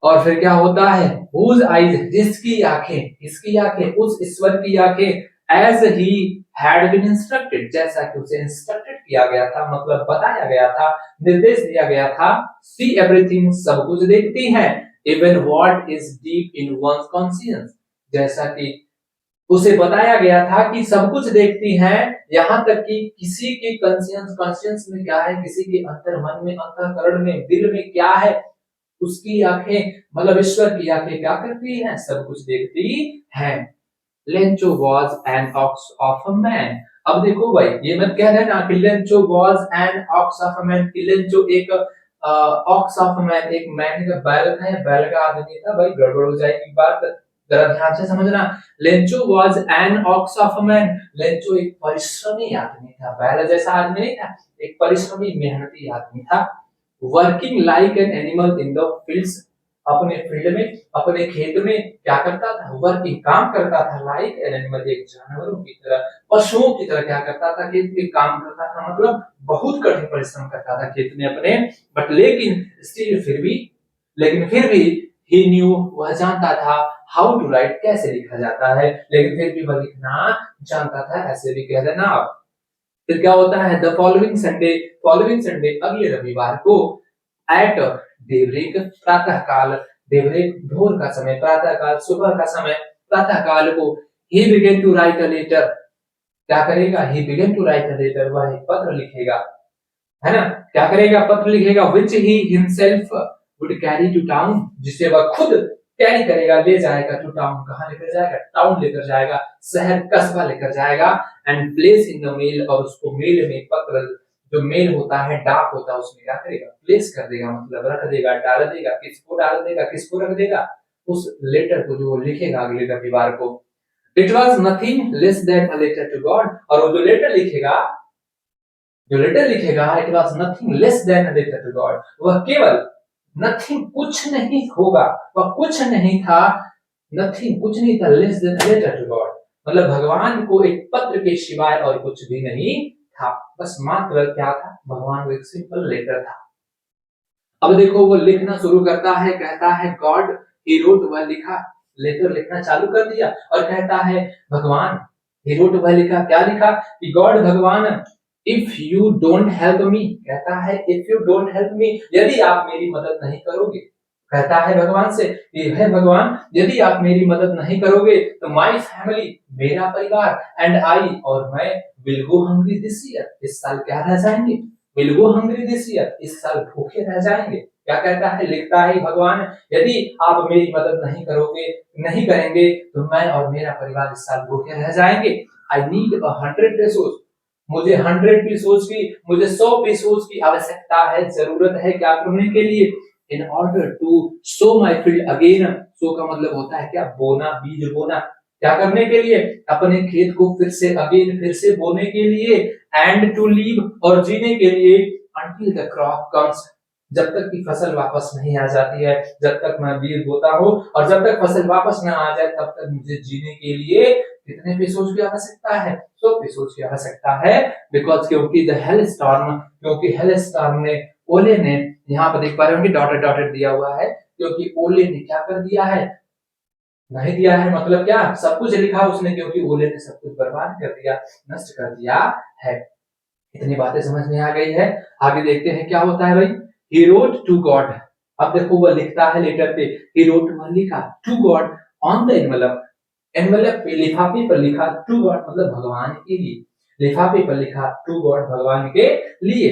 और फिर क्या होता है, whose eyes, जिसकी आंखें, किसकी आंखें, उस ईश्वर की आंखें, as he had been instructed, जैसा कि उसे इंस्ट्रक्टेड किया गया था, मतलब बताया गया था, निर्देश दिया गया था, see everything, सब कुछ देखती हैं, even what is deep in one's conscience, जैसा कि उसे बताया गया था कि सब कुछ देखती हैं, यहाँ तक कि किसी के कॉन्शियंस में क्या है, किसी के अंतर मन में, अंतःकरण में, दिल में क्या है, उसकी आंखें, मतलब ईश्वर की आंखें क्या करती हैं, सब कुछ देखती हैं। Lencho was an ox of a man, अब देखो भाई, ये मत कह देना कि Lencho was an ox of a man, कि लेंचो एक ऑक्स ऑफ मैन, एक मैन का बैल था, बैल का आदमी था, भाई गड़बड़ हो जाएगी बात, जरा ध्यान से समझना। Lencho was an ox of a man, Lencho एक परिश्रमी आदमी था, बैल जैसा आदमी नहीं था, एक परिश्रमी मेहनती आदमी था। Working like an animal in the fields, अपने फील्ड में, अपने खेत में क्या करता था, वर्किंग, काम करता था, लाइक एन एनिमल, एक जानवरों की तरह, पशुओं की तरह क्या करता था, खेत में काम करता था, मतलब बहुत कठिन परिश्रम करता था खेत में अपने, बट लेकिन स्टिल, फिर भी ही न्यू, वह जानता था, हाउ टू राइट, कैसे लिखा जाता है, लेकिन फिर भी वह लिखना जानता था, ऐसे भी कह देना आप। फिर क्या होता है, द फॉलोइंग संडे, अगले रविवार को, एट डेवरेक, प्रातः काल, डेवरेक भोर का समय, प्रातः काल सुबह का समय, प्रातः काल को, he began to write a letter, क्या करेगा, he began to write a letter, वह एक पत्र लिखेगा, है ना, क्या करेगा, पत्र लिखेगा, which he himself would carry to town, जिसे वह खुद कैरी करेगा, ले जाएगा टू टाउन, कहां लेकर जाएगा, टाउन लेकर जाएगा, शहर कस्बा लेकर जाएगा, and place in the mail, और उसको मेल में, पत्र जो मेल होता है, डाक होता है, उसमें क्या करेगा, प्लेस कर देगा, मतलब रख देगा, डाल देगा, किसको डाल देगा, किसको रख देगा, उस लेटर को जो वो लिखेगा अगले रविवार को। It was nothing less than a letter to God, और वो जो लेटर लिखेगा, it was nothing less than a letter to God, वह केवल, नथिंग कुछ नहीं होगा, वह कुछ नहीं था, नथिंग कुछ नहीं था, less than a letter to God, मतलब भगवान को एक पत्र के सिवाय और कुछ भी नहीं था, बस मात्र क्या था, भगवान को एक सिंपल लेटर था। अब देखो वो लिखना शुरू करता है, कहता है गॉड ही रोट, वह लिखा, लेटर लिखना चालू कर दिया, और कहता है भगवान, ही रोट, वह लिखा, क्या लिखा, कि गॉड, भगवान, if you don't help me, कहता है if you don't help me, यदि आप मेरी मदद नहीं करोगे, कहता है भगवान से, हे भगवान, यदि आप मेरी मदद नहीं करोगे तो माय फैमिली, मेरा परिवार, एंड आई, और मैं, will go hungry this year, इस साल क्या रह जाएंगे, will go hungry this year, इस साल भूखे रह जाएंगे। क्या कहता है, लिखता है भगवान, यदि आप मेरी मदद नहीं करोगे, नहीं करेंगे, तो मैं और मेरा परिवार इस साल भूखे रह जाएंगे। आई नीड 100 पेसोस, मुझे 100 पेसोस की, मुझे 100 पेसोस की आवश्यकता है, जरूरत है, क्या करने के लिए, in order to sow my field again, sow का मतलब होता है क्या, बोना, बीज बोना, क्या करने के लिए, अपने खेत को फिर से अगेन, फिर से बोने के लिए, एंड टू लीव, और जीने के लिए, until the crop comes, जब तक की फसल वापस नहीं आ जाती है, जब तक मैं बीज बोता हूँ और जब तक फसल वापस न आ जाए तब तक मुझे जीने के लिए कितने पेसोज की आवश्यकता है? 100 पेसोज की आवश्यकता है। बिकॉज क्योंकि द हेल स्टॉर्म, क्योंकि हेल स्टॉर्म ने, ओले ने, यहाँ पर देख पा रहे होंगे डॉटेड डॉटेड दिया हुआ है, क्योंकि ओले ने क्या कर दिया है, नहीं दिया है मतलब क्या, सब कुछ लिखा उसने, क्योंकि ओले ने सब कुछ बर्बाद कर दिया, नष्ट कर दिया है। इतनी बातें समझ में आ गई है। आगे देखते हैं क्या होता है भाई। ही रोट टू गॉड, अब देखो वह लिखता है लेटर पे, ही रोट वह लिखा, to God on the envelope, envelope पे लिफाफे पर लिखा, टू गॉड मतलब भगवान के लिए, लिफाफे पर लिखा टू गॉड भगवान के लिए।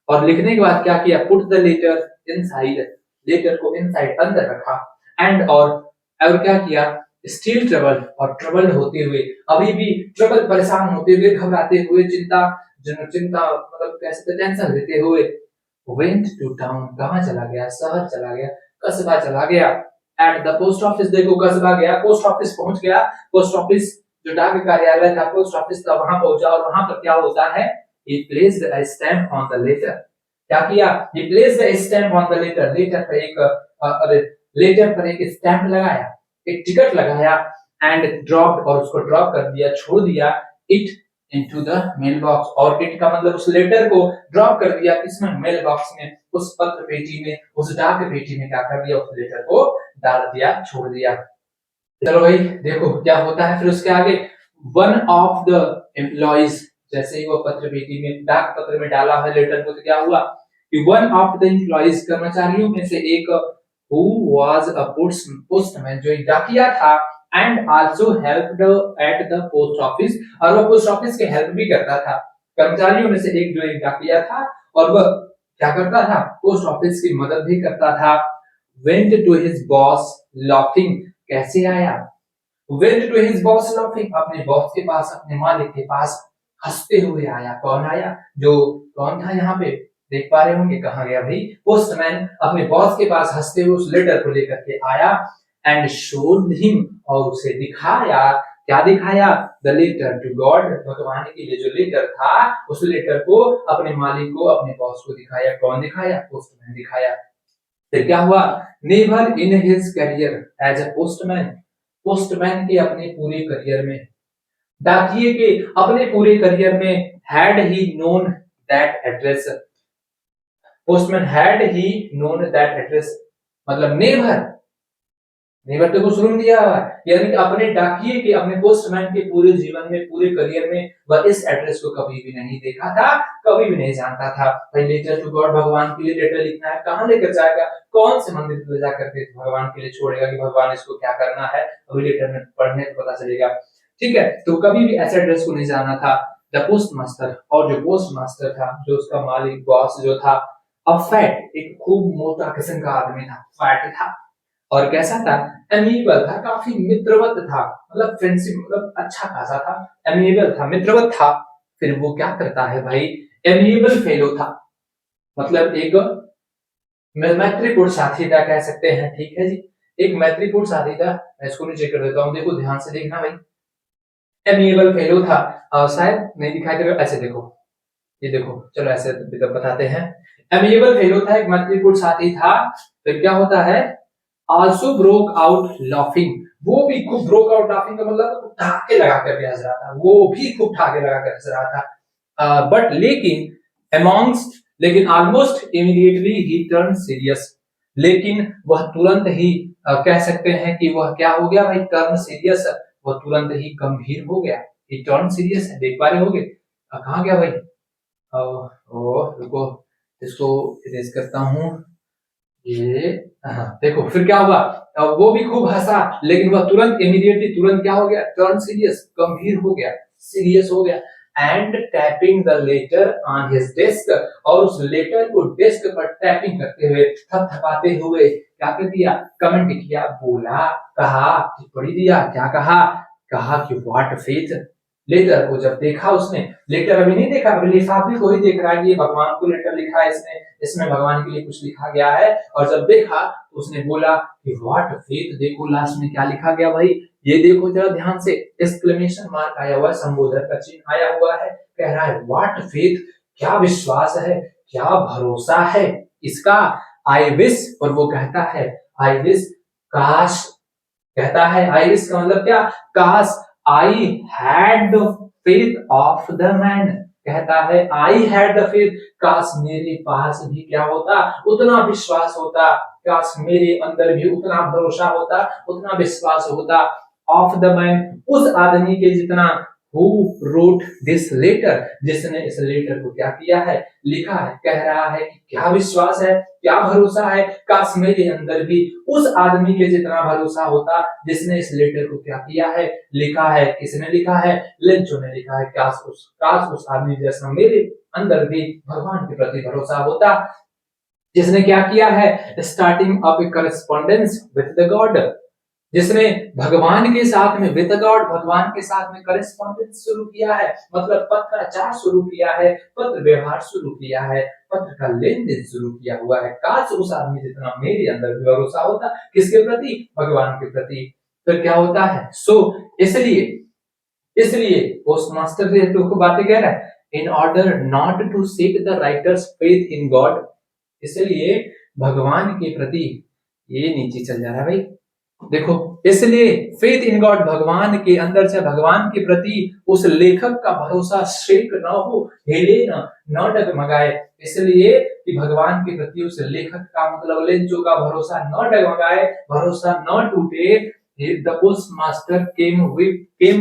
और लिखने के बाद क्या किया, put the letter inside, letter को इनसाइड अंदर रखा, एंड और क्या किया, स्टिल ट्रबल, और ट्रबल होते हुए, अभी भी ट्रबल, परेशान होते हुए, घबराते हुए, चिंता मतलब कैसे टेंशन लेते हुए, वेंट टू टाउन, कहां चला गया, शहर चला गया, कस्बा चला गया, एट द पोस्ट ऑफिस, देखो कस्बा गया, पोस्ट ऑफिस पहुंच गया, पोस्ट ऑफिस जो डाक कार्यालय था, पोस्ट ऑफिस था, वहां पहुंचा, और वहां पर क्या होता है, he placed a stamp on the letter, क्या किया, he placed a stamp on the letter, letter पर एक लेटर पर एक स्टैंप लगाया, एक टिकट लगाया, एंड ड्रॉप, और उसको ड्रॉप कर दिया, छोड़ दिया, it into the mail box, और इट का मतलब उस लेटर को ड्रॉप कर दिया किसमें, मेल बॉक्स में, उस पत्र पेटी में, उस डाक पेटी में क्या कर दिया, उस लेटर को डाल दिया, छोड़ दिया। चलो भाई देखो क्या होता है फिर उसके आगे, वन ऑफ द एम्प्लॉइज, जैसे ही वो पत्र पेटी में, डाक पत्र में डाला है लेटर को, तो क्या हुआ कि वन ऑफ द एम्प्लॉइज, कर्मचारियों में से एक, who was a postman, जो एक डाकिया था, and also helped at the post office, और वो पोस्ट ऑफिस के हेल्प भी करता था। कर्मचारियों में से एक जो एक डाकिया था, और वह क्या करता था, पोस्ट ऑफिस की मदद भी करता था। went to his boss laughing, कैसे आया, went to his boss laughing, अपने बॉस के पास, अपने मालिक के पास हंसते हुए आया। कौन आया, जो कौन था यहाँ पे देख पा रहे होंगे, कहा गया भाई, पोस्टमैन अपने बॉस के पास हंसते हुए उस लेटर को लेकर के आया, एंड शोड हिम, और उसे दिखाया, क्या दिखाया, द लेटर टू गॉड, भगवान के लिए जो लेटर था, उस लेटर को अपने मालिक को, अपने बॉस को दिखाया। कौन दिखाया, पोस्टमैन दिखाया। फिर क्या हुआ, never in his career as a postman, postman के अपने पूरे करियर में, डाकिये के अपने पूरे करियर में, had he known that address, postman had he known that address मतलब नेवर, नेवर तो शुरू में दिया हुआ है, यानी कि अपने डाकिये के, अपने पोस्टमैन के पूरे जीवन में, पूरे करियर में वह इस एड्रेस को कभी भी नहीं देखा था, कभी भी नहीं जानता था। भाई लेटर टू गॉड, भगवान के लिए लेटर लिखना है, कहां लेकर जाएगा, कौन से मंदिर ले जाकर के भगवान के लिए छोड़ेगा कि भगवान इसको क्या करना है, अभी लेटर में पढ़ने तो पता चलेगा। ठीक है, तो कभी भी ऐसे एड्रेस को नहीं जाना था। द पोस्ट मास्टर, और जो पोस्ट मास्टर था, जो उसका मालिक, बॉस जो था, अ फैट, एक खूब मोटा किस्म का आदमी था, फैट था, और कैसा था, एमिएबल था, काफी मित्रवत था, मतलब फ्रेंडशिप, मतलब अच्छा खासा था, एमिएबल था, मित्रवत था। फिर वो क्या करता है भाई, एमिएबल फेलो था, मतलब एक मैत्रीपूर्ण साथी था, कह सकते हैं। ठीक है जी, एक मैत्रीपूर्ण साथी था। मैं इसको नीचे कर देता हूँ, देखो ध्यान से देखना भाई, एमिएबल फेलो था, शायद नहीं दिखाई दे रहा, ऐसे देखो, ये देखो, चलो ऐसे बताते हैं। एमिएबल फेलो था, एक मैत्रीपूर्ण साथी था। फिर क्या होता है, also broke out laughing, वो भी खूब broke out laughing का मतलब ठहाके लगा कर हंस रहा था, वो भी खूब ठहाके लगा कर हंस रहा था। बट लेकिन amongst, लेकिन almost immediately he turned serious, लेकिन वह तुरंत ही कह सकते हैं कि वह क्या हो गया भाई, टर्न सीरियस, वह तुरंत ही गंभीर हो गया। he turned serious है, देख पा रहे होगे, कहाँ गया भाई, रुको इसको इरेज करता हूँ, ये देखो फिर क्या हुआ, वो भी खूब हंसा, लेकिन वह तुरंत इमीडिएटली, तुरंत क्या हो गया, टर्न सीरियस, गंभीर हो गया, सीरियस हो गया, and tapping the later on his desk, और उस लेटर को डेस्क पर टैपिंग करते हुए, थपथपाते हुए क्या कर दिया, कमेंट किया, बोला, कहा, टिप्पणी दिया, क्या कहा, कहा कि व्हाट फेथ, लेटर को जब देखा उसने, लेटर अभी नहीं देखा, अभी लिफाफे को ही देख रहा है कि ये भगवान को लेटर लिखा है इसने, इसमें भगवान के लिए कुछ लिखा गया है, और जब देखा तो उसने बोला कि व्हाट फेथ, देखो लास्ट में क्या लिखा गया भाई, ये देखो जरा ध्यान से, एक्सक्लेमेशन मार्क आया हुआ है, संबोधन का चिन्ह आया हुआ है, कह रहा है व्हाट फेथ, क्या विश्वास है, क्या भरोसा है इसका, आई विश, और वो कहता है आई विश, काश, कहता है आई विश का मतलब क्या, काश, I had the faith of the man, कहता है आई हैड द फेथ, काश मेरे पास भी क्या होता, उतना विश्वास होता, काश मेरे अंदर भी उतना भरोसा होता, उतना विश्वास होता, ऑफ द मैन, उस आदमी के जितना, हु रोट दिस लेटर, जिसने इस लेटर को क्या किया है, लिखा है। कह रहा है कि क्या विश्वास है, क्या भरोसा है, काश मेरे अंदर भी उस आदमी के जितना भरोसा होता जिसने इस लेटर को क्या किया है, लिखा है। किसने लिखा है, लेंचो ने लिखा है। काश उस आदमी जैसा मेरे अंदर भी भगवान के प्रति भरोसा होता, जिसने क्या किया है, starting of A correspondence with the God, जिसने भगवान के साथ में, विद गॉड, भगवान के साथ में करस्पॉन्डेंस शुरू किया है, मतलब पत्राचार शुरू किया है, पत्र व्यवहार शुरू किया है, पत्र का लेन देन शुरू किया हुआ है। काश उस आदमी जितना मेरे अंदर भी भरोसा होता, किसके प्रति, भगवान के प्रति। फिर क्या होता है, सो इसलिए इसलिए पोस्ट मास्टर ने तो बातें कह रहा है, in order not to seek the writer's faith in God, इसलिए भगवान के प्रति, ये नीचे चल जा रहा है भाई, देखो, इसलिए फेथ इन गॉड, भगवान के अंदर से भगवान के प्रति उस लेखक का भरोसा शेक न हो, हिले न डगमगाए, इसलिए कि भगवान के प्रति उस लेखक का, मतलब लेंचो का भरोसा न डगमगाए, भरोसा न टूटे। The post master came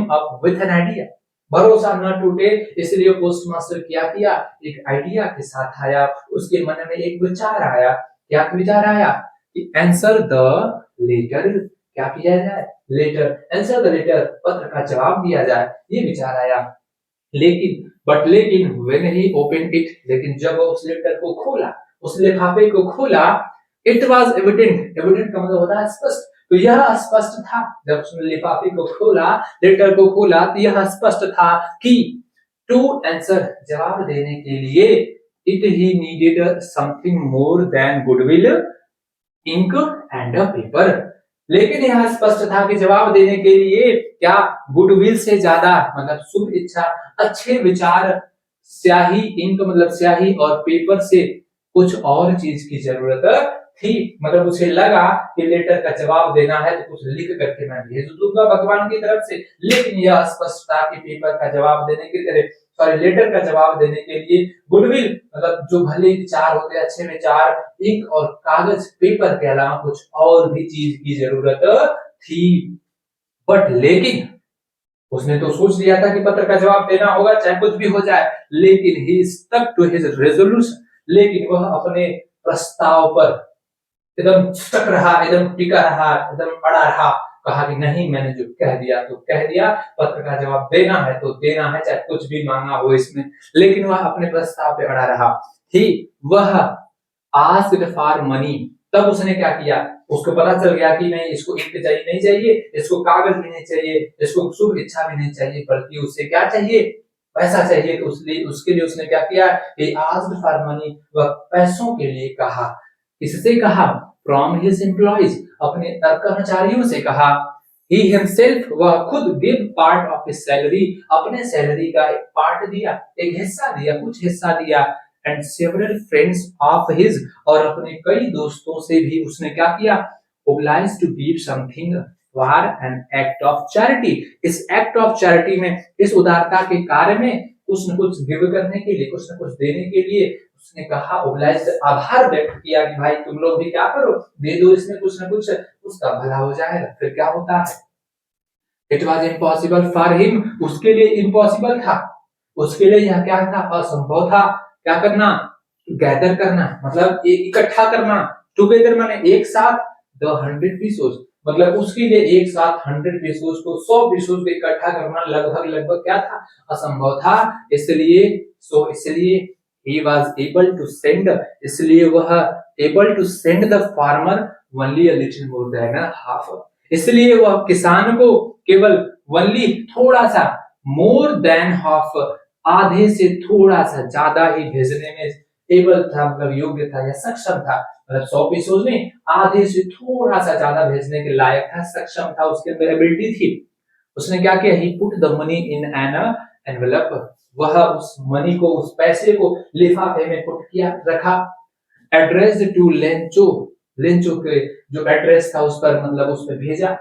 up with an idea, भरोसा न टूटे, इसलिए पोस्ट मास्टर क्या किया, एक आइडिया के साथ आया, उसके मन में एक विचार आया। क्या विचार आया कि आंसर द लेटर, क्या किया जाए, लेटर, आंसर द लेटर, पत्र का जवाब दिया जाए, ये विचार आया। लेकिन व्हेन ही ओपन इट, लेकिन जब उस लेटर को खोला, उस लिफाफे को खोला, इट वाज एविडेंट, एविडेंट का मतलब होता है स्पष्ट, तो यह स्पष्ट था, जब उसने लिफाफे को खोला, लेटर को खोला, तो यह स्पष्ट था कि टू आंसर, जवाब देने के लिए, it he needed something more than goodwill, ink and a paper, लेकिन यह स्पष्ट था कि जवाब देने के लिए क्या, गुडविल से ज्यादा, मतलब शुभ इच्छा, अच्छे विचार, स्याही, इंक मतलब स्याही, और पेपर से कुछ और चीज की जरूरत थी, मतलब उसे लगा कि लेटर का जवाब देना है तो कुछ लिख करके मैं भेज दूंगा भगवान की तरफ से, लेकिन यह स्पष्ट था कि पेपर का जवाब देने के लिए, सॉरी, लेटर का जवाब देने के लिए गुडविल, मतलब जो भले विचार होते, अच्छे विचार, इंक और कागज, पेपर के अलावा कुछ और भी चीज की जरूरत थी। बट लेकिन उसने तो सोच लिया था कि पत्र का जवाब देना होगा चाहे कुछ भी हो जाए, लेकिन ही स्टक टू हिज रेजोल्यूशन, लेकिन वह अपने प्रस्ताव पर एकदम स्टक रहा, एकदम टिका रहा, एकदम अड़ा रहा, कहा कि नहीं, मैंने जो कह दिया तो कह दिया, पत्र का जवाब देना है तो देना है, चाहे कुछ भी मांगा हो इसमें, लेकिन वह अपने प्रस्ताव पे अड़ा रहा। ठीक, वह आस्क्ड फॉर मनी, तब उसने क्या किया, उसको पता चल गया कि नहीं, इसको इंक चाहिए, नहीं चाहिए, इसको कागज भी नहीं चाहिए, इसको शुभ इच्छा भी नहीं चाहिए, बल्कि उसे क्या चाहिए, पैसा चाहिए, तो उसके लिए उसने क्या किया, आस्क्ड फॉर मनी, वह पैसों के लिए कहा। किससे कहा, फ्रॉम हिज एम्प्लॉइज, अपने कर्मचारियों से कहा। ही हिमसेल्फ, वह खुद, give part of his salary, अपने सैलरी का एक पार्ट दिया, एक हिस्सा दिया, कुछ हिस्सा दिया, and several friends of his, और अपने कई दोस्तों से भी उसने क्या किया, obliged to give something for an act of charity, इस एक्ट ऑफ चैरिटी में, इस उदारता के कार्य में कुछ न कुछ गिव करने के लिए, कुछ न कुछ देने के लिए उसने कहा, ओब्लाइज, आभार व्यक्त किया कि भाई तुम लोग भी क्या करो, दे दो इसमें कुछ न कुछ, उसका भला हो जाएगा। फिर क्या होता है, it was impossible for him, उसके लिए इम्पॉसिबल था, उसके लिए यह क्या था, असंभव था, क्या करना, गैदर करना, मतलब इकट्ठा करना, टुगेदर माने एक साथ, द 100 पीसोस, मतलब उसके लिए एक साथ 100 पीसोस को, 100 पीसोस को इकट्ठा करना लगभग क्या था, असंभव था। इसलिए he was able to send, इसलिए वह able to send the farmer only a little more than a half, इसलिए वह किसान को केवल only थोड़ा सा, more than half, आधे से थोड़ा सा ज्यादा ही भेजने में able था, मतलब योग्य था या सक्षम था, मतलब 100 पीसों में आधे से थोड़ा सा ज्यादा भेजने के लायक था, सक्षम था, उसके अंदर एबिलिटी थी। उसने क्या किया, he put the money in an envelope, वह उस मनी को, उस पैसे को लिफाफे में पुट किया, रखा। एड्रेस टू लेंचो, लेंचो के जो एड्रेस था उस पर मतलब उस पर भेजा।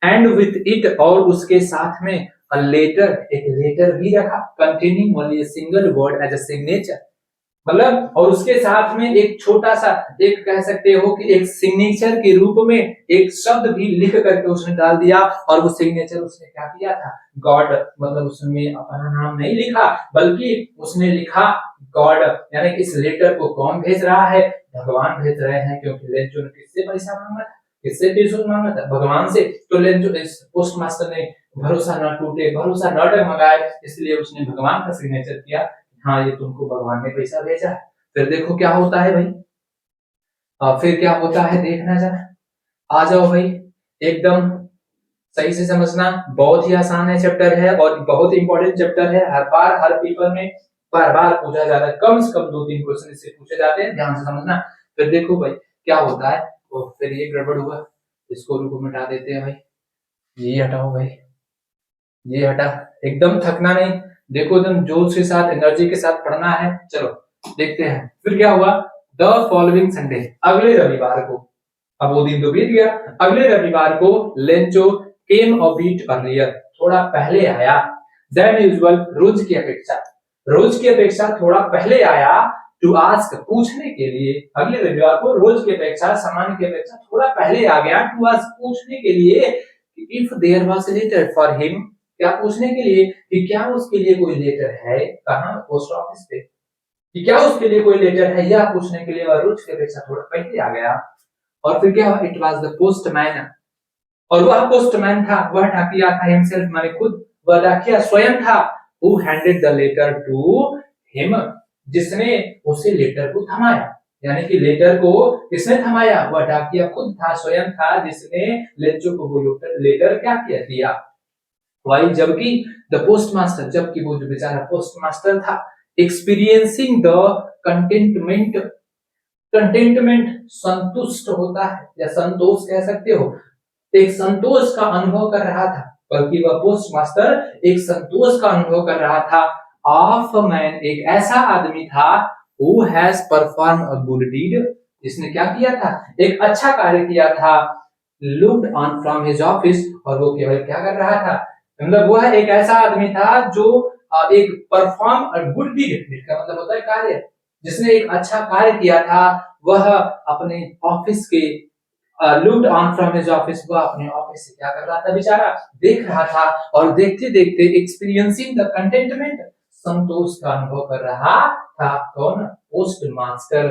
एंड विथ इट, और उसके साथ में अ लेटर, एक लेटर भी रखा containing only a single word as a signature, मतलब और उसके साथ में एक छोटा सा, एक कह सकते हो कि एक सिग्नेचर के रूप में एक शब्द भी लिख करके उसने डाल दिया। और वो सिग्नेचर उसने क्या किया था, गॉड, मतलब उसमें अपना नाम नहीं लिखा बल्कि उसने लिखा गॉड, यानी कि इस लेटर को कौन भेज रहा है, भगवान भेज रहे हैं, क्योंकि लेंचो ने किससे पैसा मांगा था, किससे पैसा मांगा था, भगवान से। तो लेंचो, इस पोस्ट मास्टर ने भरोसा न टूटे, भरोसा न डगमगाए, इसलिए उसने भगवान का सिग्नेचर किया, हाँ ये तुमको भगवान ने पैसा भेजा है। फिर देखो क्या होता है भाई, फिर क्या होता है देखना जरा, आ जाओ भाई, एकदम सही से समझना, बहुत ही आसान है चैप्टर है और बहुत इंपॉर्टेंट चैप्टर है, हर बार हर पेपर में बार बार पूछा जाता है, कम से कम 2-3 क्वेश्चन इससे पूछे जाते हैं, ध्यान से समझना। फिर देखो भाई क्या होता है, तो फिर ये गड़बड़ हुआ, इसको रुको मिटा देते हैं भाई, ये हटाओ भाई, ये हटा, एकदम थकना नहीं, देखो एकदम जोश के साथ एनर्जी के साथ पढ़ना है। चलो देखते हैं फिर क्या हुआ। द फॉलोइंग संडे, अगले रविवार को, अब वो दिन तो बीत गया, अगले रविवार को लेंचो केम अ बीट अर्लियर, थोड़ा पहले आया, देन यूजुअल, रोज की अपेक्षा थोड़ा पहले आया, टू आस्क, पूछने के लिए, अगले रविवार को रोज की अपेक्षा, सामान्य की अपेक्षा थोड़ा पहले आ गया, टू आस्क, पूछने के लिए, if there was letter for him, क्या पूछने के लिए कि क्या उसके लिए कोई लेटर है, कहां, पोस्ट ऑफिस पे, कि क्या उसके लिए कोई लेटर है, या पूछने के लिए वह रोज की अपेक्षा थोड़ा पहले आ गया। और फिर क्या हुआ, इट वाज द पोस्टमैन, और वह पोस्टमैन था, वह डाकिया था, हिमसेल्फ माने खुद, वह डाकिया स्वयं था, who handed the letter to him, जिसने उसे लेटर को थमाया, यानी कि लेटर को किसने थमाया, वह डाकिया खुद था, स्वयं था, जिसने लेंचो को वो लेटर क्या किया, दिया। वाइल, जबकि द पोस्टमास्टर, जबकि वो जो बेचारा पोस्टमास्टर था, एक्सपीरियंसिंग द कंटेंटमेंट, कंटेंटमेंट संतुष्ट होता है या संतोष कह सकते हो, एक संतोष का अनुभव कर रहा था, बल्कि वह पोस्टमास्टर एक संतोष का अनुभव कर रहा था, ऑफ मैन, एक ऐसा आदमी था, who has perform a good deed, जिसने क्या किया था, एक अच्छा कार्य किया था, looked on from his office, और वो केवल क्या कर रहा था, मतलब वह एक ऐसा आदमी था जो एक परफॉर्म अ गुड डीड, का मतलब होता है कार्य, जिसने एक अच्छा कार्य किया था, वह अपने ऑफिस के, looked on from his office, वह अपने ऑफिस से क्या कर रहा था बेचारा, देख रहा था, और देखते देखते एक्सपीरियंसिंग द कंटेंटमेंट, संतोष का अनुभव कर रहा था, कौन, पोस्ट मास्टर।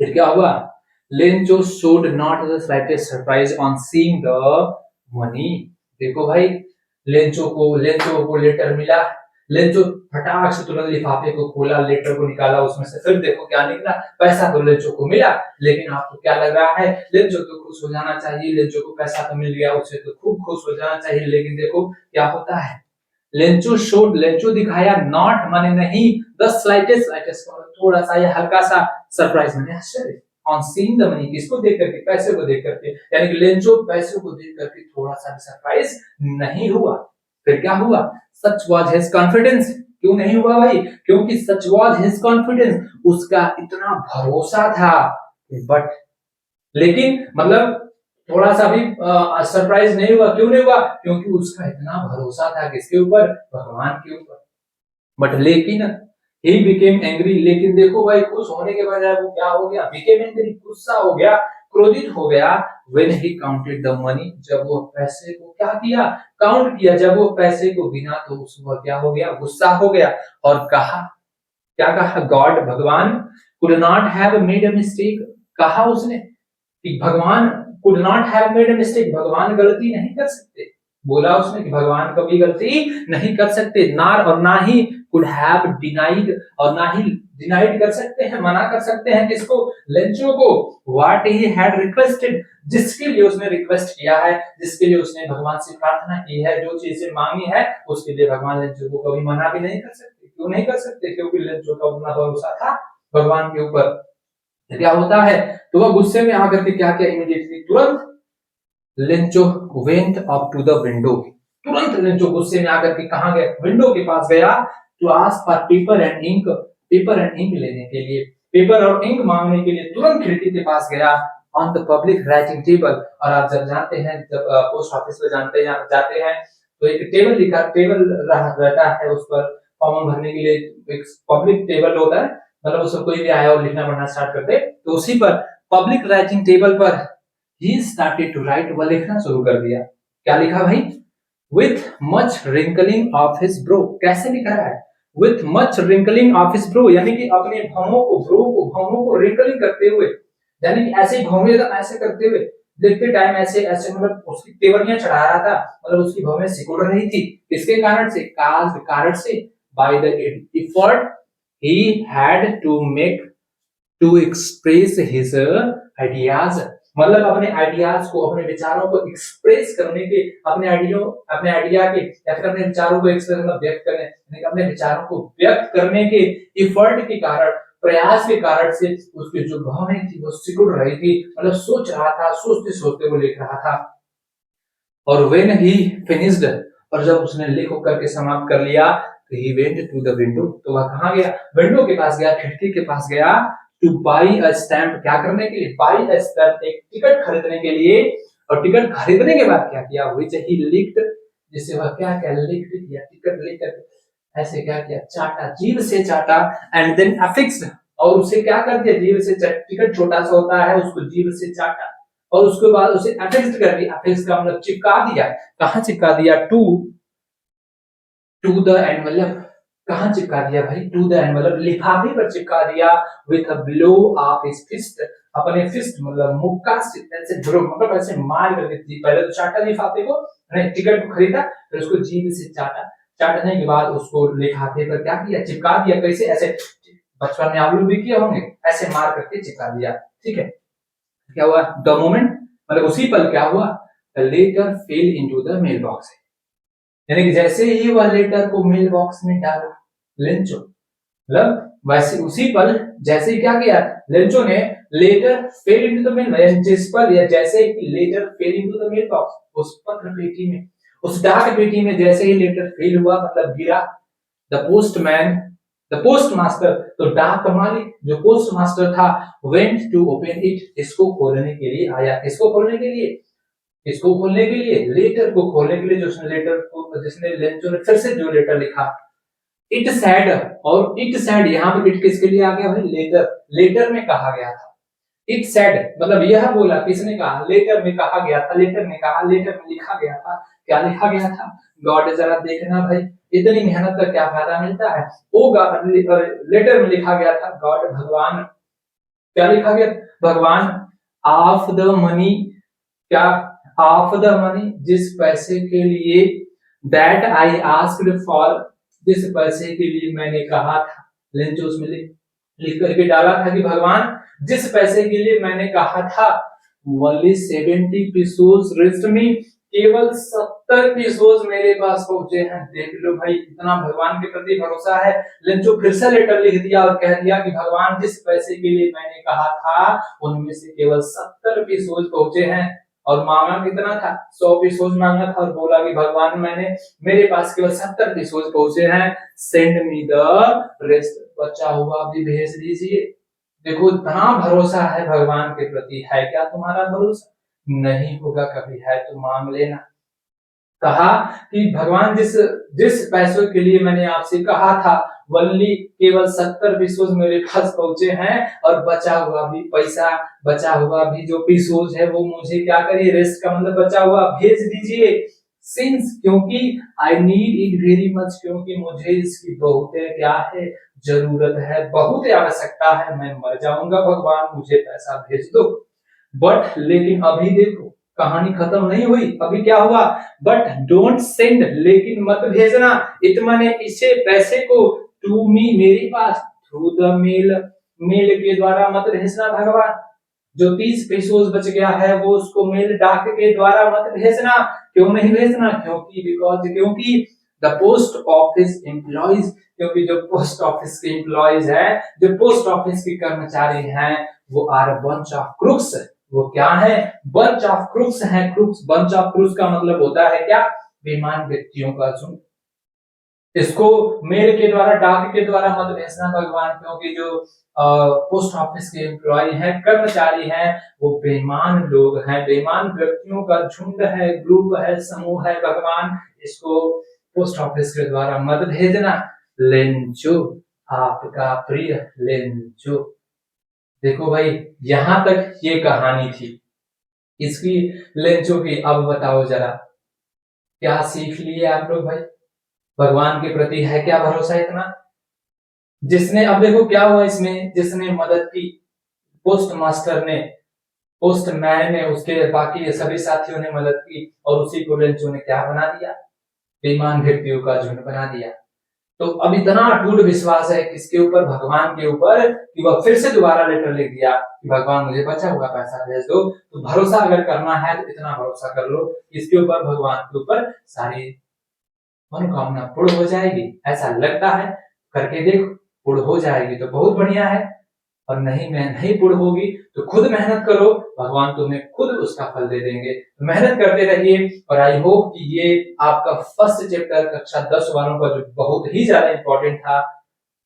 फिर क्या हुआ, Lencho showed not the slightest surprise on seeing the money, देखो भाई, लेंचो को लेटर मिला, लेंचो फटाक से तुरंत लिफाफे को खोला, लेटर को निकाला उसमें से, फिर देखो क्या निकला, पैसा तो लेंचो को मिला, लेकिन आपको क्या लग रहा है, लेंचो तो खुश हो जाना चाहिए, लेंचो को पैसा तो मिल गया, उसे तो खूब खुश हो जाना चाहिए, लेकिन देखो क्या होता है, लेंचो शोड, लेंचो दिखाया, नॉट माने नहीं, द स्लाइटेस्ट, स्लाइटेस्ट थोड़ा सा या हल्का सा, सरप्राइज माने आश्चर्य, ऑन सीइंग द मनी, किसको देख करके, पैसे को देख करके, यानी कि लेंचो पैसे को देख करके थोड़ा सा भी सरप्राइज नहीं हुआ। फिर क्या हुआ, सच वाज हिज कॉन्फिडेंस, क्यों नहीं हुआ भाई, क्योंकि सच वाज हिज कॉन्फिडेंस, उसका इतना भरोसा था, बट, लेकिन मतलब थोड़ा सा भी सरप्राइज नहीं हुआ, क्यों नहीं हुआ, क्योंकि उसका इतना भरोसा था किसके ऊपर, भगवान के ऊपर। बट लेकिन ही बिकेम एंग्री, लेकिन देखो भाई, खुश होने के बजाय वो क्या हो गया, बिकेम एंग्री, गुस्सा हो गया, क्रोधित हो गया, when he counted the money, जब वो पैसे को क्या किया, काउंट किया, जब वो पैसे को गिना, तो उसको क्या हो गया, गुस्सा हो गया, और कहा, क्या कहा, गॉड, भगवान, could not have made a mistake, कहा उसने कि भगवान could not have made a mistake, भगवान गलती नहीं कर सकते, बोला उसने कि भगवान कभी गलती नहीं कर सकते, नार, और ना ही कुड हैव डिनाइड, और ना ही डिनाइड कर सकते हैं, मना कर सकते हैं किसको, लेंचो को, व्हाट ही हैड रिक्वेस्टेड, जिसके लिए उसने रिक्वेस्ट किया है, जिसके लिए उसने भगवान से प्रार्थना की है, जो चीजें मांगी है, उसके लिए भगवान लेंचो को कभी मना भी नहीं कर सकते, क्यों नहीं कर सकते, क्योंकि लेंचो का उतना भरोसा था भगवान के ऊपर। क्या होता है, तो वह गुस्से में आकर के क्या किया, इमीडिएटली, तुरंत Lencho went up to the window, तुरंत लेंचो गुस्से में आकर के कहां गया, विंडो के पास गया, to ask for paper and ink, paper and ink लेने के लिए, पेपर और इंक मांगने के लिए तुरंत खिड़की के पास गया on the public writing table. और आप जब जानते हैं, जब पोस्ट ऑफिस में जाते हैं तो एक टेबल रहता है, उस पर फॉर्म भरने के लिए एक पब्लिक टेबल होता है, मतलब उसमें कोई भी आया और लिखना पढ़ना स्टार्ट कर दे, तो उसी पर पब्लिक राइटिंग टेबल पर ही स्टार्टेड टू राइट, वह लिखना शुरू कर दिया। क्या लिखा भाई? With much wrinkling of his bro. कैसे लिख रहा है? With much wrinkling of his bro, यानी कि अपने भौहों को रिंकलिंग करते हुए, यानी कि ऐसे भौहें ऐसे करते हुए लिखते टाइम ऐसे ऐसे, मतलब उसकी तेवरियां चढ़ा रहा था, मतलब उसकी भौहें सिकुड़ रही थी। किसके कारण से? कारण से by the effort he had to make to express his ideas, मतलब अपने आइडियाज को, अपने विचारों को एक्सप्रेस करने के, अपने आइडिया के या फिर अपने विचारों को एक्सप्रेस मतलब व्यक्त करने, यानी अपने विचारों को व्यक्त करने के एफर्ट के कारण, प्रयास के कारण से उसकी जो भावनाएं थी वो सिकुड़ रही थी, मतलब सोच रहा था, सोचते सोचते वो लिख रहा था। और व्हेन ही फिनिश्ड, और जब उसने लिख करके समाप्त कर लिया, तो he went to the window, तो वह कहां गया? विंडो के पास गया, खिड़की के पास गया, टू बाई अ स्टैम्प। क्या करने के लिए? बाई अ स्टैम्प, एक टिकट खरीदने के लिए। और टिकट खरीदने के बाद क्या किया? व्हिच ही लिक्ड, जिसे वह क्या क्या लिख किया, टिकट लेकर ऐसे क्या किया? चाटा, जीभ से चाटा, एंड देन अफिक्स्ड, और उसे क्या कर दिया? जीभ से, टिकट छोटा सा होता है, उसको जीभ से चाटा और उसके बाद उसे अफिक्स्ड कर दिया। अफिक्स का मतलब चिपका दिया। कहां चिपका दिया? To the envelope. कहां चिपका दिया भाई? टू द एनवेलप, लिफाफे पर चिपका दिया। With a blow of his fist, अपने फिस्ट मतलब मुक्का से ऐसे ब्लो, मतलब ऐसे मार करके दी। पहले तो चाटा लिफाफे को, टिकट को खरीदा, फिर उसको जीभ से चाटा, चाटने के बाद उसको लिफाफे पर क्या किया? चिपका दिया। कैसे? ऐसे, बचपन में आप लोग भी किए होंगे, ऐसे मार करके चिपका दिया। ठीक है, क्या हुआ? द मोमेंट, मतलब उसी पल क्या हुआ? The letter fell into the mail box, यानी कि जैसे ही वह लेटर को मेल बॉक्स में डाला लेंचो, मतलब वैसे उसी पल जैसे ही क्या किया लेंचो ने, letter fell into the mail, जिस पल या जैसे ही letter fell into the mail box, उस पत्र पेटी में, उस डाक पेटी में जैसे ही लेटर फेल हुआ, मतलब गिरा, the postman, the post master, तो डाक मालिक जो पोस्ट मास्टर था, वेंट टू ओपन इट, इसको खोलने के लिए आया। इसको खोलने के लिए, इसको खोलने के लिए, लेटर को खोलने के लिए, जो उसने लेटर को, जिसने लेंचो ने फिर से जो लेटर लिखा, इट सैड, और इट सैड, यहाँ पे इट किसके लिए आ गया भाई? लेटर, लेटर में कहा गया था। इट सैड मतलब यह बोला, किसने कहा? लेटर में कहा गया था, लेटर ने कहा, लेटर में लिखा गया था। क्या लिखा गया था? गॉड, जरा देखना भाई, इतनी मेहनत का क्या फायदा मिलता है? ओ गॉड, लेटर में लिखा गया था, गॉड, भगवान। क्या लिखा गया? भगवान, ऑफ द मनी, क्या? ऑफ द मनी, जिस पैसे के लिए, दैट आई आस्क्ड फॉर, जिस पैसे के लिए मैंने कहा था। लेंचो उसमें लिख करके डाला था कि भगवान, जिस पैसे के लिए मैंने कहा था, ओनली 70 पीसोस रिस्ट मी, केवल 70 पीसोस मेरे पास पहुंचे हैं। देख लो भाई, इतना भगवान के प्रति भरोसा है। लेंचो फिर से लेटर लिख दिया और कह दिया कि भगवान, जिस पैसे के लिए मैंने कहा था, उनमें से केवल 70 पीसोस पहुंचे हैं। और मांगा कितना था? 100 पीसोस मांगा था, और बोला कि भगवान, मेरे पास केवल 70 पीसोस पहुंचे हैं, सेंड मी द रेस्ट, बचा हुआ भी भेज दीजिए। देखो, इतना भरोसा है भगवान के प्रति। है क्या तुम्हारा भरोसा? नहीं होगा कभी, है तो मांग लेना। कहा कि भगवान, जिस जिस पैसों के लिए मैंने आपसे कहा था, वल्ली केवल 70 पीसोज मेरे पास पहुंचे हैं, और बचा हुआ भी पैसा, बचा हुआ भी जो पीसोज है, वो मुझे क्या करिए? रेस्ट का मतलब बचा हुआ भेज दीजिए। सिंस, क्योंकि, I need it very much, क्योंकि मुझे इसकी बहुत क्या है? जरूरत है, बहुत आवश्यकता है, मैं मर जाऊंगा, भगवान मुझे पैसा भेज दो। बट लेकिन अभी देखो, कहानी खत्म नहीं हुई, अभी क्या हुआ? बट डोंट सेंड, लेकिन मत भेजना, इट माने इसे, पैसे को, टू मी, मेरे पास, थ्रू द मेल, मेल के द्वारा मत भेजना भगवान। जो 30 पीसोस बच गया है, वो उसको मेल, डाक के द्वारा मत भेजना। क्यों नहीं भेजना? क्योंकि द पोस्ट ऑफिस एम्प्लॉइज, क्योंकि जो पोस्ट ऑफिस के एम्प्लॉइज है, जो पोस्ट ऑफिस के कर्मचारी हैं, वो आर बंच ऑफ क्रूक्स, वो क्या है? बंच ऑफ क्रूक्स हैं। क्रूक्स, बंच ऑफ क्रूक्स का मतलब होता है क्या? बेईमान व्यक्तियों का झुंड। इसको मेल के द्वारा, डाक के द्वारा मत भेजना भगवान, क्योंकि जो पोस्ट ऑफिस के एम्प्लॉय हैं, कर्मचारी हैं, वो बेईमान लोग हैं, बेईमान व्यक्तियों का झुंड है, ग्रुप है, समूह है भगवान। इसको पोस्ट ऑफिस के द्वारा मत भेजना। लेंचो, आपका प्रिय लेंचो। देखो भाई, यहां तक ये कहानी थी इसकी, लेंचो की। अब बताओ जरा, क्या सीख लिए आप लोग भाई? भगवान के प्रति है क्या भरोसा इतना? जिसने, अब देखो क्या हुआ इसमें, जिसने मदद की, पोस्ट मास्टर ने, पोस्टमैन ने, उसके बाकी सभी साथियों ने मदद की, और उसी को लेंचो ने क्या बना दिया? बेईमान व्यक्तियों का झुंड बना दिया। तो अब इतना अटूट विश्वास है किसके ऊपर? भगवान के ऊपर, कि वह फिर से दोबारा लेटर लिख दिया कि भगवान मुझे बचा हुआ पैसा भेज दो। तो भरोसा अगर करना है तो इतना भरोसा कर लो, इसके ऊपर, भगवान के ऊपर, सारी मनोकामना पूर्ण हो जाएगी। ऐसा लगता है, करके देखो, पूर्ण हो जाएगी तो बहुत बढ़िया है, और नहीं में नहीं पूर्ण होगी तो खुद मेहनत करो, भगवान तुम्हें खुद उसका फल दे देंगे। तो मेहनत करते रहिए। और आई होप कि ये आपका फर्स्ट चैप्टर कक्षा 10 वालों का, जो बहुत ही ज्यादा इंपॉर्टेंट था,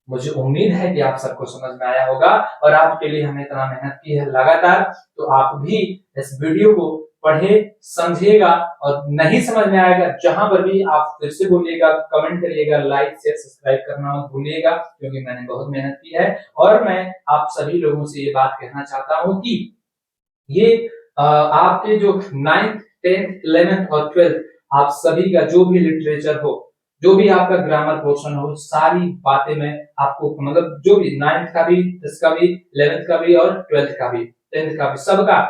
मुझे उम्मीद है कि आप सबको समझ में आया होगा। और आपके लिए हमने इतना मेहनत की है लगातार, तो आप भी इस वीडियो को पढ़े, समझिएगा, और नहीं समझ में आएगा जहां पर भी आप फिर से बोलिएगा, कमेंट करिएगा, लाइक शेयर सब्सक्राइब करना मत भूलिएगा, क्योंकि मैंने बहुत मेहनत की है। और मैं आप सभी लोगों से ये बात कहना चाहता हूं कि ये आपके जो 9th 10th 11th और 12th, आप सभी का जो भी लिटरेचर हो, जो भी आपका ग्रामर पोर्शन हो, सारी बातें मैं आपको, मतलब जो भी 9th का भी, 10th का भी, 11th का भी, और 12th का भी, 10th का भी, सबका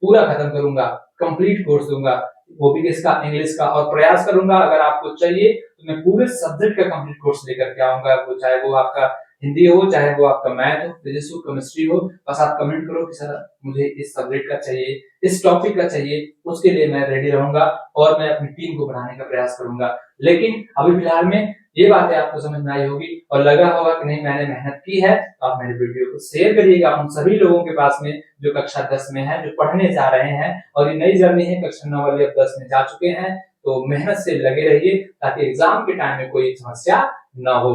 पूरा खत्म करूंगा, कंप्लीट कोर्स दूंगा, वो भी किसका? इंग्लिश का। और प्रयास करूंगा, अगर आपको चाहिए तो मैं पूरे सब्जेक्ट का कंप्लीट कोर्स लेकर के आऊंगा, वो चाहे वो आपका हिंदी हो, चाहे वो आपका मैथ हो, फिजिक्स हो, केमिस्ट्री हो। बस आप कमेंट करो कि सर मुझे इस सब्जेक्ट का चाहिए, इस टॉपिक का चाहिए, उसके लिए मैं रेडी रहूंगा, और मैं अपनी टीम को बढ़ाने का प्रयास करूंगा। लेकिन अभी फिलहाल में ये बातें आपको समझ में आई होगी, और लगा होगा कि नहीं मैंने मेहनत की है, तो आप मेरे वीडियो को शेयर करिएगा उन सभी लोगों के पास में जो कक्षा 10 में है, जो पढ़ने जा रहे हैं। और ये नई जर्नी है, कक्षा 9 वाले अब 10 में जा चुके हैं। तो मेहनत से लगे रहिए, ताकि एग्जाम के टाइम में कोई समस्या ना हो।